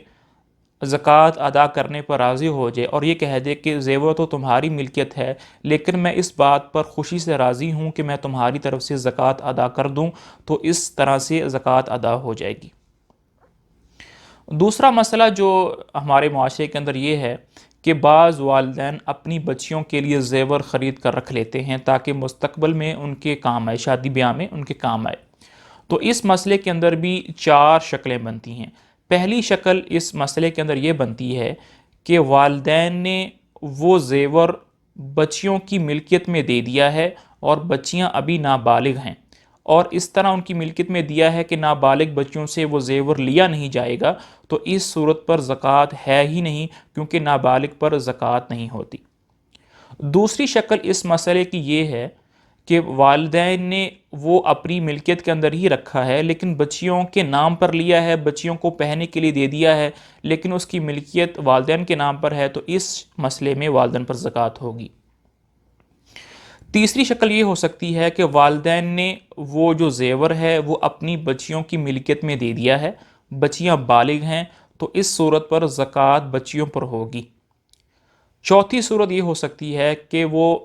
زکوٰۃ ادا کرنے پر راضی ہو جائے اور یہ کہہ دے کہ زیور تو تمہاری ملکیت ہے لیکن میں اس بات پر خوشی سے راضی ہوں کہ میں تمہاری طرف سے زکوٰۃ ادا کر دوں، تو اس طرح سے زکوٰۃ ادا ہو جائے گی۔ دوسرا مسئلہ جو ہمارے معاشرے کے اندر یہ ہے کہ بعض والدین اپنی بچیوں کے لیے زیور خرید کر رکھ لیتے ہیں تاکہ مستقبل میں ان کے کام آئے، شادی بیاہ میں ان کے کام آئے، تو اس مسئلے کے اندر بھی 4 شکلیں بنتی ہیں۔ پہلی شکل اس مسئلے کے اندر یہ بنتی ہے کہ والدین نے وہ زیور بچیوں کی ملکیت میں دے دیا ہے اور بچیاں ابھی نابالغ ہیں، اور اس طرح ان کی ملکیت میں دیا ہے کہ نابالغ بچیوں سے وہ زیور لیا نہیں جائے گا، تو اس صورت پر زکوٰۃ ہے ہی نہیں کیونکہ نابالغ پر زکوٰۃ نہیں ہوتی۔ دوسری شکل اس مسئلے کی یہ ہے کہ والدین نے وہ اپنی ملکیت کے اندر ہی رکھا ہے لیکن بچیوں کے نام پر لیا ہے، بچیوں کو پہننے کے لیے دے دیا ہے لیکن اس کی ملکیت والدین کے نام پر ہے، تو اس مسئلے میں والدین پر زکوٰۃ ہوگی۔ تیسری شکل یہ ہو سکتی ہے کہ والدین نے وہ جو زیور ہے وہ اپنی بچیوں کی ملکیت میں دے دیا ہے، بچیاں بالغ ہیں، تو اس صورت پر زکوٰۃ بچیوں پر ہوگی۔ چوتھی صورت یہ ہو سکتی ہے کہ وہ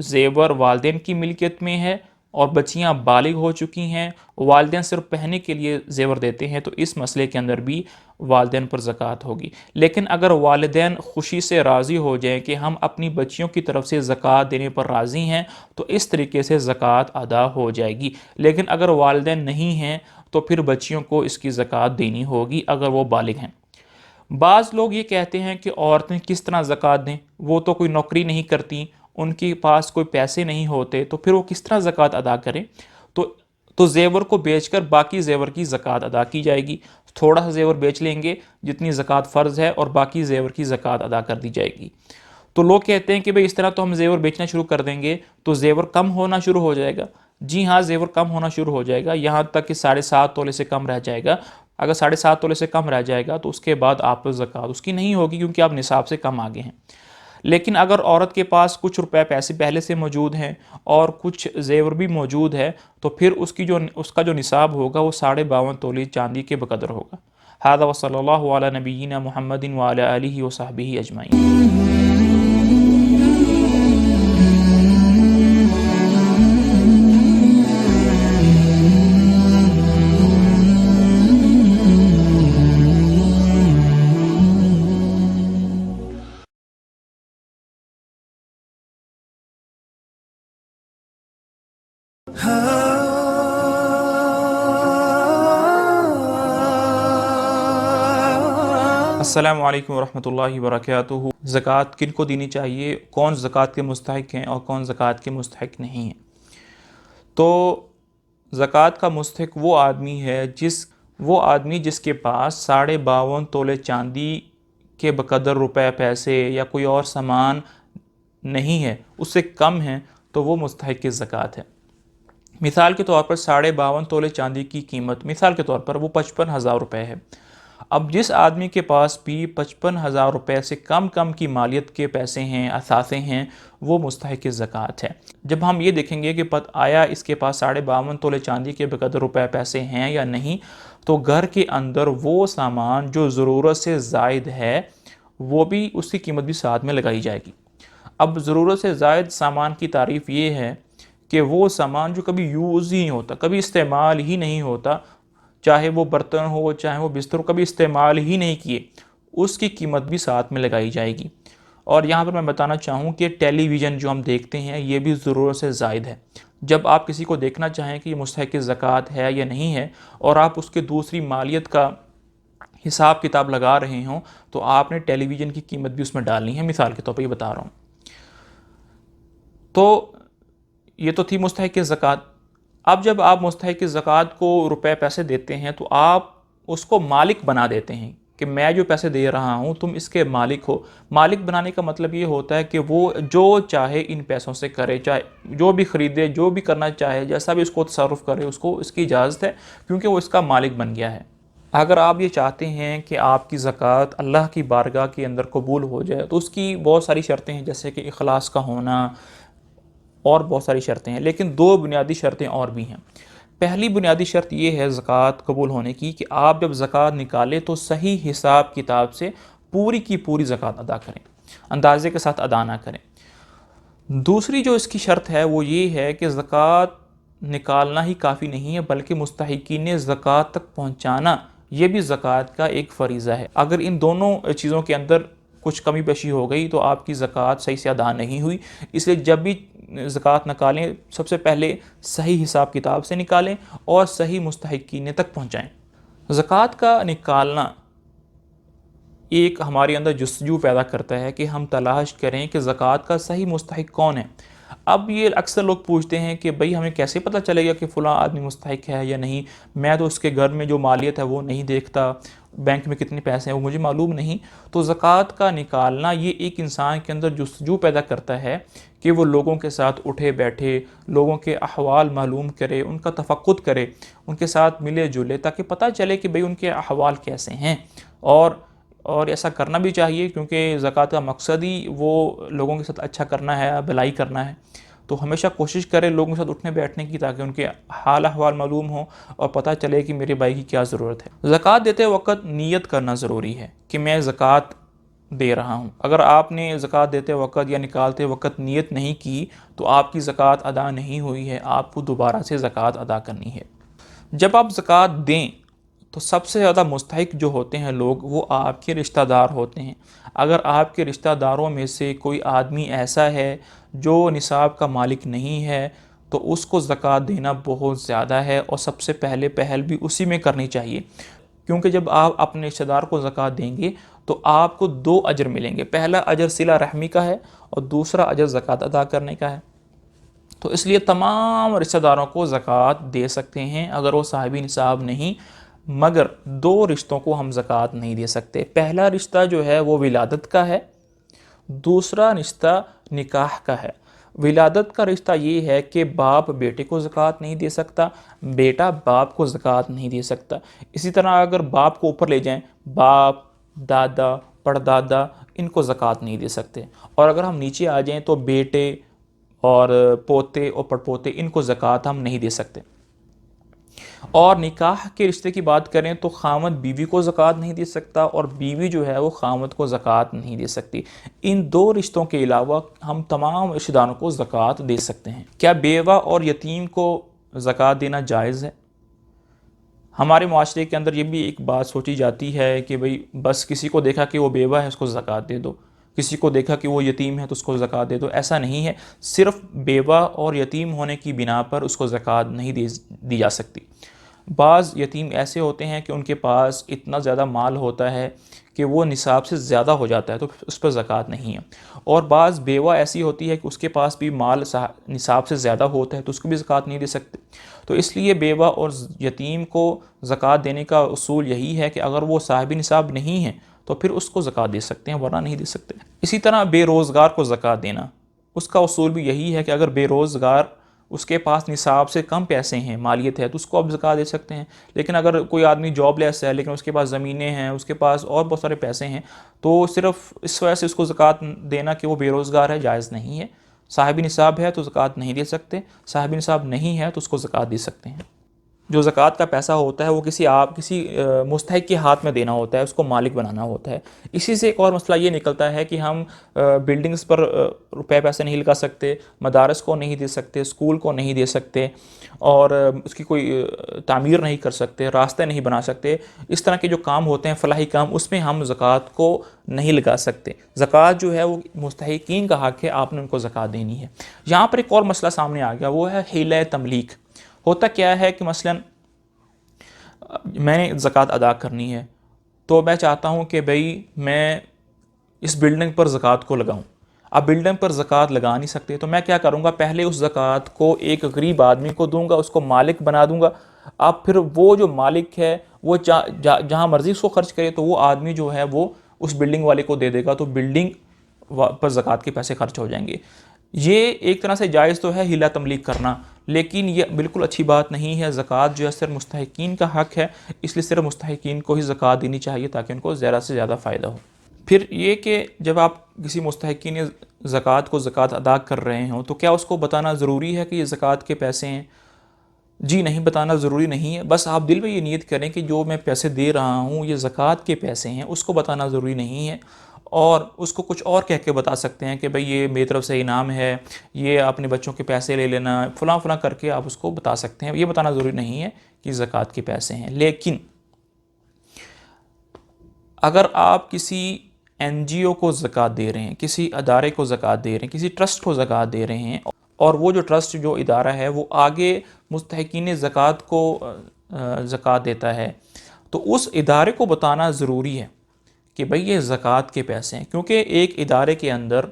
زیور والدین کی ملکیت میں ہے اور بچیاں بالغ ہو چکی ہیں، والدین صرف پہننے کے لیے زیور دیتے ہیں، تو اس مسئلے کے اندر بھی والدین پر زکوٰۃ ہوگی۔ لیکن اگر والدین خوشی سے راضی ہو جائیں کہ ہم اپنی بچیوں کی طرف سے زکوٰۃ دینے پر راضی ہیں، تو اس طریقے سے زکوٰۃ ادا ہو جائے گی۔ لیکن اگر والدین نہیں ہیں تو پھر بچیوں کو اس کی زکوٰۃ دینی ہوگی اگر وہ بالغ ہیں۔ بعض لوگ یہ کہتے ہیں کہ عورتیں کس طرح زکوٰۃ دیں، وہ تو کوئی نوکری نہیں کرتی، ان کے پاس کوئی پیسے نہیں ہوتے، تو پھر وہ کس طرح زکوٰۃ ادا کریں؟ تو زیور کو بیچ کر باقی زیور کی زکوٰۃ ادا کی جائے گی۔ تھوڑا سا زیور بیچ لیں گے جتنی زکوٰۃ فرض ہے اور باقی زیور کی زکوٰۃ ادا کر دی جائے گی۔ تو لوگ کہتے ہیں کہ بھئی اس طرح تو ہم زیور بیچنا شروع کر دیں گے تو زیور کم ہونا شروع ہو جائے گا۔ جی ہاں، زیور کم ہونا شروع ہو جائے گا، یہاں تک کہ 7.5 تولے سے کم رہ جائے گا۔ اگر 7.5 تولے سے کم رہ جائے گا تو اس کے بعد آپ پر زکوٰۃ اس کی نہیں ہوگی کیونکہ آپ نصاب سے کم آگے ہیں۔ لیکن اگر عورت کے پاس کچھ روپے پیسے پہلے سے موجود ہیں اور کچھ زیور بھی موجود ہے تو پھر اس کا جو نصاب ہوگا وہ 52.5 تولے چاندی کے بقدر ہوگا۔ ھذا وصلی اللہ علی نبینا محمد وعلی آلہ وصحبہ اجمعین۔ السلام علیکم ورحمۃ اللہ وبرکاتہ۔ زکوٰۃ کن کو دینی چاہیے، کون زکوٰۃ کے مستحق ہیں اور کون زکوٰۃ کے مستحق نہیں ہیں؟ تو زکوٰۃ کا مستحق وہ آدمی ہے جس کے پاس 52.5 تولے چاندی کے بقدر روپے پیسے یا کوئی اور سامان نہیں ہے، اس سے کم ہیں، تو وہ مستحق زکوٰۃ ہے۔ مثال کے طور پر 52.5 تولے چاندی کی قیمت مثال کے طور پر وہ 55,000 روپے ہے۔ اب جس آدمی کے پاس بھی 55,000 روپے سے کم کی مالیت کے پیسے ہیں، اثاثے ہیں، وہ مستحق زکوٰۃ ہے۔ جب ہم یہ دیکھیں گے کہ آیا اس کے پاس 52.5 تولے چاندی کے بقدر روپے پیسے ہیں یا نہیں، تو گھر کے اندر وہ سامان جو ضرورت سے زائد ہے وہ بھی اس کی قیمت بھی ساتھ میں لگائی جائے گی۔ اب ضرورت سے زائد سامان کی تعریف یہ ہے کہ وہ سامان جو کبھی یوز ہی نہیں ہوتا، کبھی استعمال ہی نہیں ہوتا، چاہے وہ برتن ہو چاہے وہ بستر ہو، کبھی استعمال ہی نہیں کیے، اس کی قیمت بھی ساتھ میں لگائی جائے گی۔ اور یہاں پر میں بتانا چاہوں کہ ٹیلی ویژن جو ہم دیکھتے ہیں یہ بھی ضرورت سے زائد ہے۔ جب آپ کسی کو دیکھنا چاہیں کہ یہ مستحق زکوٰۃ ہے یا نہیں ہے، اور آپ اس کے دوسری مالیت کا حساب کتاب لگا رہے ہوں، تو آپ نے ٹیلی ویژن کی قیمت بھی اس میں ڈالنی ہے، مثال کے طور پر یہ بتا رہا ہوں۔ تو یہ تو تھی مستحق زکوٰۃ۔ اب جب آپ مستحق زکوٰۃ کو روپے پیسے دیتے ہیں تو آپ اس کو مالک بنا دیتے ہیں کہ میں جو پیسے دے رہا ہوں تم اس کے مالک ہو۔ مالک بنانے کا مطلب یہ ہوتا ہے کہ وہ جو چاہے ان پیسوں سے کرے، چاہے جو بھی خریدے، جو بھی کرنا چاہے، جیسا بھی اس کو تصرف کرے، اس کو اس کی اجازت ہے، کیونکہ وہ اس کا مالک بن گیا ہے۔ اگر آپ یہ چاہتے ہیں کہ آپ کی زکوٰۃ اللہ کی بارگاہ کے اندر قبول ہو جائے تو اس کی بہت ساری شرطیں ہیں، جیسے کہ اخلاص کا ہونا اور بہت ساری شرطیں ہیں، لیکن 2 بنیادی شرطیں اور بھی ہیں۔ پہلی بنیادی شرط یہ ہے زکوٰۃ قبول ہونے کی کہ آپ جب زکوٰۃ نکالیں تو صحیح حساب کتاب سے پوری کی پوری زکوٰۃ ادا کریں، اندازے کے ساتھ ادا نہ کریں۔ دوسری جو اس کی شرط ہے وہ یہ ہے کہ زکوٰۃ نکالنا ہی کافی نہیں ہے، بلکہ مستحقین زکوٰۃ تک پہنچانا یہ بھی زکوٰۃ کا ایک فریضہ ہے۔ اگر ان دونوں چیزوں کے اندر کچھ کمی بیشی ہو گئی تو آپ کی زکوٰۃ صحیح سے ادا نہیں ہوئی۔ اس لیے جب بھی زکوٰۃ نکالیں سب سے پہلے صحیح حساب کتاب سے نکالیں اور صحیح مستحقین تک پہنچائیں۔ زکوٰۃ کا نکالنا ایک ہمارے اندر جستجو پیدا کرتا ہے کہ ہم تلاش کریں کہ زکوٰۃ کا صحیح مستحق کون ہے۔ اب یہ اکثر لوگ پوچھتے ہیں کہ بھئی ہمیں کیسے پتہ چلے گا کہ فلاں آدمی مستحق ہے یا نہیں، میں تو اس کے گھر میں جو مالیت ہے وہ نہیں دیکھتا، بینک میں کتنے پیسے ہیں وہ مجھے معلوم نہیں۔ تو زکوٰۃ کا نکالنا یہ ایک انسان کے اندر جستجو پیدا کرتا ہے کہ وہ لوگوں کے ساتھ اٹھے بیٹھے، لوگوں کے احوال معلوم کرے، ان کا تفقد کرے، ان کے ساتھ ملے جلے، تاکہ پتہ چلے کہ بھئی ان کے احوال کیسے ہیں۔ اور ایسا کرنا بھی چاہیے، کیونکہ زکوٰۃ کا مقصد ہی وہ لوگوں کے ساتھ اچھا کرنا ہے، بھلائی کرنا ہے۔ تو ہمیشہ کوشش کرے لوگوں کے ساتھ اٹھنے بیٹھنے کی، تاکہ ان کے حال احوال معلوم ہوں اور پتہ چلے کہ میرے بھائی کی کیا ضرورت ہے۔ زکوٰۃ دیتے وقت نیت کرنا ضروری ہے کہ میں زکوٰۃ دے رہا ہوں۔ اگر آپ نے زکوٰۃ دیتے وقت یا نکالتے وقت نیت نہیں کی تو آپ کی زکوٰۃ ادا نہیں ہوئی ہے، آپ کو دوبارہ سے زکوٰۃ ادا کرنی ہے۔ جب آپ زکوٰۃ دیں تو سب سے زیادہ مستحق جو ہوتے ہیں لوگ، وہ آپ کے رشتہ دار ہوتے ہیں۔ اگر آپ کے رشتہ داروں میں سے کوئی آدمی ایسا ہے جو نصاب کا مالک نہیں ہے تو اس کو زکوٰۃ دینا بہت زیادہ ہے، اور سب سے پہل بھی اسی میں کرنی چاہیے، کیونکہ جب آپ اپنے رشتہ دار کو زکوٰۃ دیں گے تو آپ کو 2 اجر ملیں گے۔ پہلا اجر صلہ رحمی کا ہے اور دوسرا اجر زکوٰۃ ادا کرنے کا ہے۔ تو اس لیے تمام رشتہ داروں کو زکوٰۃ دے سکتے ہیں اگر وہ صاحب نصاب نہیں، مگر 2 رشتوں کو ہم زکوٰۃ نہیں دے سکتے۔ پہلا رشتہ جو ہے وہ ولادت کا ہے، دوسرا رشتہ نکاح کا ہے۔ ولادت کا رشتہ یہ ہے کہ باپ بیٹے کو زکوٰۃ نہیں دے سکتا، بیٹا باپ کو زکوٰۃ نہیں دے سکتا۔ اسی طرح اگر باپ کو اوپر لے جائیں، باپ، دادا، پردادا، ان کو زکوٰۃ نہیں دے سکتے، اور اگر ہم نیچے آ جائیں تو بیٹے اور پوتے اور پڑپوتے، ان کو زکوٰۃ ہم نہیں دے سکتے۔ اور نکاح کے رشتے کی بات کریں تو خامد بیوی کو زکوٰۃ نہیں دے سکتا، اور بیوی جو ہے وہ خامد کو زکوٰۃ نہیں دے سکتی۔ ان 2 رشتوں کے علاوہ ہم تمام رشتہ داروں کو زکوٰۃ دے سکتے ہیں۔ کیا بیوہ اور یتیم کو زکوٰۃ دینا جائز ہے؟ ہمارے معاشرے کے اندر یہ بھی ایک بات سوچی جاتی ہے کہ بھئی بس کسی کو دیکھا کہ وہ بیوہ ہے اس کو زکوٰۃ دے دو، کسی کو دیکھا کہ وہ یتیم ہے تو اس کو زکوٰۃ دے دو۔ ایسا نہیں ہے، صرف بیوہ اور یتیم ہونے کی بنا پر اس کو زکوٰۃ نہیں دی جا سکتی۔ بعض یتیم ایسے ہوتے ہیں کہ ان کے پاس اتنا زیادہ مال ہوتا ہے کہ وہ نصاب سے زیادہ ہو جاتا ہے تو اس پر زکوٰۃ نہیں ہے، اور بعض بیوہ ایسی ہوتی ہے کہ اس کے پاس بھی مال نصاب سے زیادہ ہوتا ہے تو اس کو بھی زکوٰۃ نہیں دے سکتے۔ تو اس لیے بیوہ اور یتیم کو زکوٰۃ دینے کا اصول یہی ہے کہ اگر وہ صاحب نصاب نہیں ہے تو پھر اس کو زکوٰۃ دے سکتے ہیں، ورنہ نہیں دے سکتے۔ اسی طرح بے روزگار کو زکوٰۃ دینا، اس کا اصول بھی یہی ہے کہ اگر بے روزگار اس کے پاس نصاب سے کم پیسے ہیں، مالیت ہے، تو اس کو آپ زکوٰۃ دے سکتے ہیں۔ لیکن اگر کوئی آدمی جاب لیس ہے لیکن اس کے پاس زمینیں ہیں، اس کے پاس اور بہت سارے پیسے ہیں، تو صرف اس وجہ سے اس کو زکوٰۃ دینا کہ وہ بے روزگار ہے جائز نہیں ہے۔ صاحب نصاب ہے تو زکوٰۃ نہیں دے سکتے، صاحب نصاب نہیں ہے تو اس کو زکوٰۃ دے سکتے ہیں۔ جو زکوٰۃ کا پیسہ ہوتا ہے وہ کسی مستحق کے ہاتھ میں دینا ہوتا ہے، اس کو مالک بنانا ہوتا ہے۔ اسی سے ایک اور مسئلہ یہ نکلتا ہے کہ ہم بلڈنگز پر روپے پیسے نہیں لگا سکتے، مدارس کو نہیں دے سکتے، اسکول کو نہیں دے سکتے، اور اس کی کوئی تعمیر نہیں کر سکتے، راستے نہیں بنا سکتے۔ اس طرح کے جو کام ہوتے ہیں فلاحی کام، اس میں ہم زکوٰۃ کو نہیں لگا سکتے۔ زکوٰۃ جو ہے وہ مستحقین کا حق ہے، آپ نے ان کو زکوٰۃ دینی ہے۔ یہاں پر ایک اور مسئلہ سامنے آ گیا، وہ ہے حیلہ تملیک۔ ہوتا کیا ہے کہ مثلا میں نے زکوٰۃ ادا کرنی ہے، تو میں چاہتا ہوں کہ بھئی میں اس بلڈنگ پر زکوٰۃ کو لگاؤں۔ اب بلڈنگ پر زکوٰۃ لگا نہیں سکتے تو میں کیا کروں گا، پہلے اس زکوٰۃ کو ایک غریب آدمی کو دوں گا، اس کو مالک بنا دوں گا۔ اب پھر وہ جو مالک ہے وہ جہاں مرضی اس کو خرچ کرے، تو وہ آدمی جو ہے وہ اس بلڈنگ والے کو دے دے گا، تو بلڈنگ پر زکوٰۃ کے پیسے خرچ ہو جائیں گے۔ یہ ایک طرح سے جائز تو ہے حیلہ تملیک کرنا، لیکن یہ بالکل اچھی بات نہیں ہے۔ زکوٰۃ جو ہے صرف مستحقین کا حق ہے، اس لیے صرف مستحقین کو ہی زکوٰۃ دینی چاہیے تاکہ ان کو زیادہ سے زیادہ فائدہ ہو۔ پھر یہ کہ جب آپ کسی مستحقین زکوٰۃ کو زکوٰۃ ادا کر رہے ہوں تو کیا اس کو بتانا ضروری ہے کہ یہ زکوٰۃ کے پیسے ہیں؟ جی نہیں، بتانا ضروری نہیں ہے۔ بس آپ دل میں یہ نیت کریں کہ جو میں پیسے دے رہا ہوں یہ زکوٰۃ کے پیسے ہیں، اس کو بتانا ضروری نہیں ہے، اور اس کو کچھ اور کہہ کے بتا سکتے ہیں کہ بھئی یہ میری طرف سے انعام ہے، یہ اپنے بچوں کے پیسے لے لینا، فلاں فلاں کر کے آپ اس کو بتا سکتے ہیں۔ یہ بتانا ضروری نہیں ہے کہ زکوٰۃ کے پیسے ہیں۔ لیکن اگر آپ کسی این جی او کو زکوٰۃ دے رہے ہیں، کسی ادارے کو زکوٰۃ دے رہے ہیں، کسی ٹرسٹ کو زکوٰۃ دے رہے ہیں، اور وہ جو ٹرسٹ جو ادارہ ہے وہ آگے مستحقین زکوٰۃ کو زکوٰۃ دیتا ہے، تو اس ادارے کو بتانا ضروری ہے کہ بھئی یہ زکوٰۃ کے پیسے ہیں، کیونکہ ایک ادارے کے اندر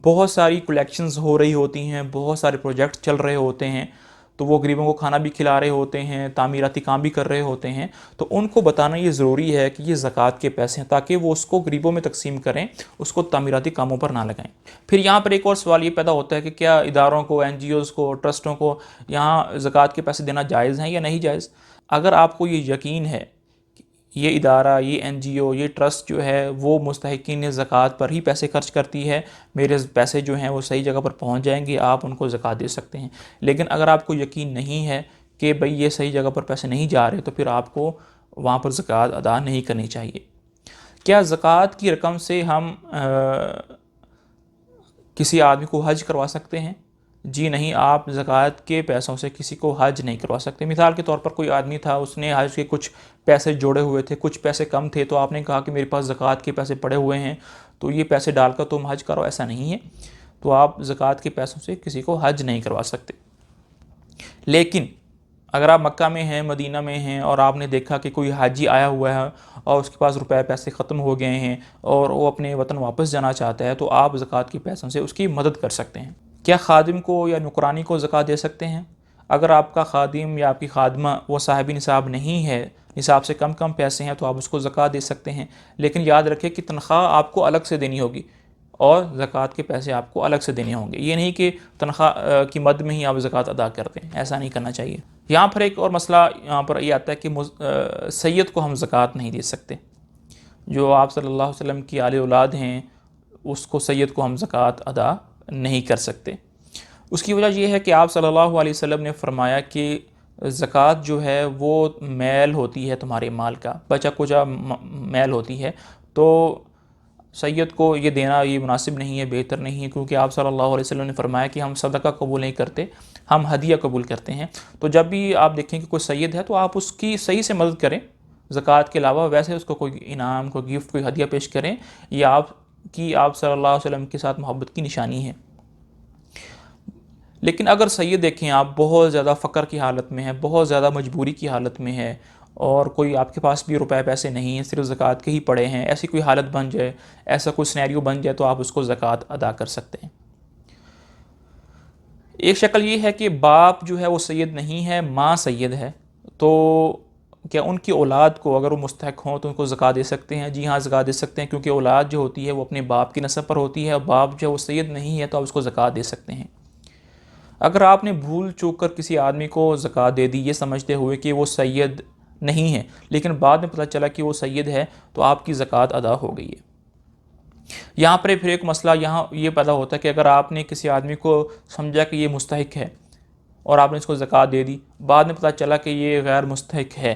بہت ساری کلیکشنز ہو رہی ہوتی ہیں، بہت سارے پروجیکٹ چل رہے ہوتے ہیں، تو وہ غریبوں کو کھانا بھی کھلا رہے ہوتے ہیں، تعمیراتی کام بھی کر رہے ہوتے ہیں، تو ان کو بتانا یہ ضروری ہے کہ یہ زکوٰۃ کے پیسے ہیں، تاکہ وہ اس کو غریبوں میں تقسیم کریں، اس کو تعمیراتی کاموں پر نہ لگائیں۔ پھر یہاں پر ایک اور سوال یہ پیدا ہوتا ہے کہ کیا اداروں کو، این جی اوز کو، ٹرسٹوں کو یہاں زکوٰۃ کے پیسے دینا جائز ہیں یا نہیں جائز؟ اگر آپ کو یہ یقین ہے یہ ادارہ، یہ این جی او، یہ ٹرسٹ جو ہے وہ مستحقین زکوٰۃ پر ہی پیسے خرچ کرتی ہے، میرے پیسے جو ہیں وہ صحیح جگہ پر پہنچ جائیں گے، آپ ان کو زکوٰۃ دے سکتے ہیں۔ لیکن اگر آپ کو یقین نہیں ہے کہ بھئی یہ صحیح جگہ پر پیسے نہیں جا رہے، تو پھر آپ کو وہاں پر زکوٰۃ ادا نہیں کرنی چاہیے۔ کیا زکوٰۃ کی رقم سے ہم کسی آدمی کو حج کروا سکتے ہیں؟ جی نہیں، آپ زکوٰۃ کے پیسوں سے کسی کو حج نہیں کروا سکتے۔ مثال کے طور پر کوئی آدمی تھا، اس نے حج کے کچھ پیسے جوڑے ہوئے تھے، کچھ پیسے کم تھے، تو آپ نے کہا کہ میرے پاس زکوٰۃ کے پیسے پڑے ہوئے ہیں، تو یہ پیسے ڈال کر تم حج کرو، ایسا نہیں ہے۔ تو آپ زکوٰۃ کے پیسوں سے کسی کو حج نہیں کروا سکتے۔ لیکن اگر آپ مکہ میں ہیں، مدینہ میں ہیں، اور آپ نے دیکھا کہ کوئی حاجی آیا ہوا ہے اور اس کے پاس روپے پیسے ختم ہو گئے ہیں اور وہ اپنے وطن واپس جانا چاہتا ہے، تو آپ زکوٰۃ کے پیسوں سے اس کی مدد کر سکتے ہیں۔ کیا خادم کو یا نوکرانی کو زکوٰۃ دے سکتے ہیں؟ اگر آپ کا خادم یا آپ کی خادمہ وہ صاحب نصاب نہیں ہے، نصاب سے کم پیسے ہیں، تو آپ اس کو زکوٰۃ دے سکتے ہیں، لیکن یاد رکھیں کہ تنخواہ آپ کو الگ سے دینی ہوگی اور زکوٰۃ کے پیسے آپ کو الگ سے دینے ہوں گے۔ یہ نہیں کہ تنخواہ کی مد میں ہی آپ زکوٰۃ ادا کر دیں، ایسا نہیں کرنا چاہیے۔ یہاں پر ایک اور مسئلہ یہاں پر یہ آتا ہے کہ سید کو ہم زکوٰۃ نہیں دے سکتے۔ جو آپ صلی اللہ علیہ وسلم کی آل اولاد ہیں، اس کو سید کو ہم زکوٰۃ ادا نہیں کر سکتے۔ اس کی وجہ یہ ہے کہ آپ صلی اللہ علیہ وسلم نے فرمایا کہ زکوٰۃ جو ہے وہ میل ہوتی ہے تمہارے مال کا، بچہ کچا میل ہوتی ہے، تو سید کو یہ دینا یہ مناسب نہیں ہے، بہتر نہیں ہے، کیونکہ آپ صلی اللہ علیہ وسلم نے فرمایا کہ ہم صدقہ قبول نہیں کرتے، ہم ہدیہ قبول کرتے ہیں۔ تو جب بھی آپ دیکھیں کہ کوئی سید ہے تو آپ اس کی صحیح سے مدد کریں، زکوٰۃ کے علاوہ ویسے اس کو کوئی انعام، کوئی گفٹ، کوئی ہدیہ پیش کریں، یہ آپ صلی اللہ علیہ وسلم کے ساتھ محبت کی نشانی ہے۔ لیکن اگر سید دیکھیں آپ بہت زیادہ فقر کی حالت میں ہے، بہت زیادہ مجبوری کی حالت میں ہے، اور کوئی آپ کے پاس بھی روپے پیسے نہیں ہیں، صرف زکوٰۃ کے ہی پڑے ہیں، ایسی کوئی حالت بن جائے، ایسا کوئی سینیریو بن جائے، تو آپ اس کو زکوٰۃ ادا کر سکتے ہیں۔ ایک شکل یہ ہے کہ باپ جو ہے وہ سید نہیں ہے، ماں سید ہے، تو کیا ان کی اولاد کو اگر وہ مستحق ہوں تو ان کو زکوٰۃ دے سکتے ہیں؟ جی ہاں، زکوٰۃ دے سکتے ہیں، کیونکہ اولاد جو ہوتی ہے وہ اپنے باپ کی نسب پر ہوتی ہے، اور باپ جو ہے وہ سید نہیں ہے، تو آپ اس کو زکوٰۃ دے سکتے ہیں۔ اگر آپ نے بھول چوک کر کسی آدمی کو زکوٰۃ دے دی یہ سمجھتے ہوئے کہ وہ سید نہیں ہے، لیکن بعد میں پتہ چلا کہ وہ سید ہے، تو آپ کی زکوٰۃ ادا ہو گئی ہے۔ یہاں پر پھر ایک مسئلہ یہاں یہ پیدا ہوتا ہے کہ اگر آپ نے کسی آدمی کو سمجھا کہ یہ مستحق ہے اور آپ نے اس کو زکوٰۃ دے دی، بعد میں پتہ چلا کہ یہ غیر مستحق ہے،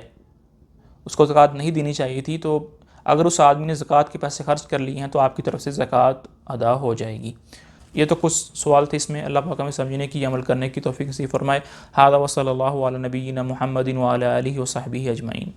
اس کو زکوٰۃ نہیں دینی چاہیے تھی، تو اگر اس آدمی نے زکوٰۃ کے پیسے خرچ کر لیے ہیں تو آپ کی طرف سے زکوٰۃ ادا ہو جائے گی۔ یہ تو کچھ سوال تھے اس میں، اللہ پاک ہمیں سمجھنے کی، عمل کرنے کی توفیق نصیب فرمائے۔ ھذا وصلی اللہ علی نبینا محمد وعلی آلہ وصحبہ اجمعین۔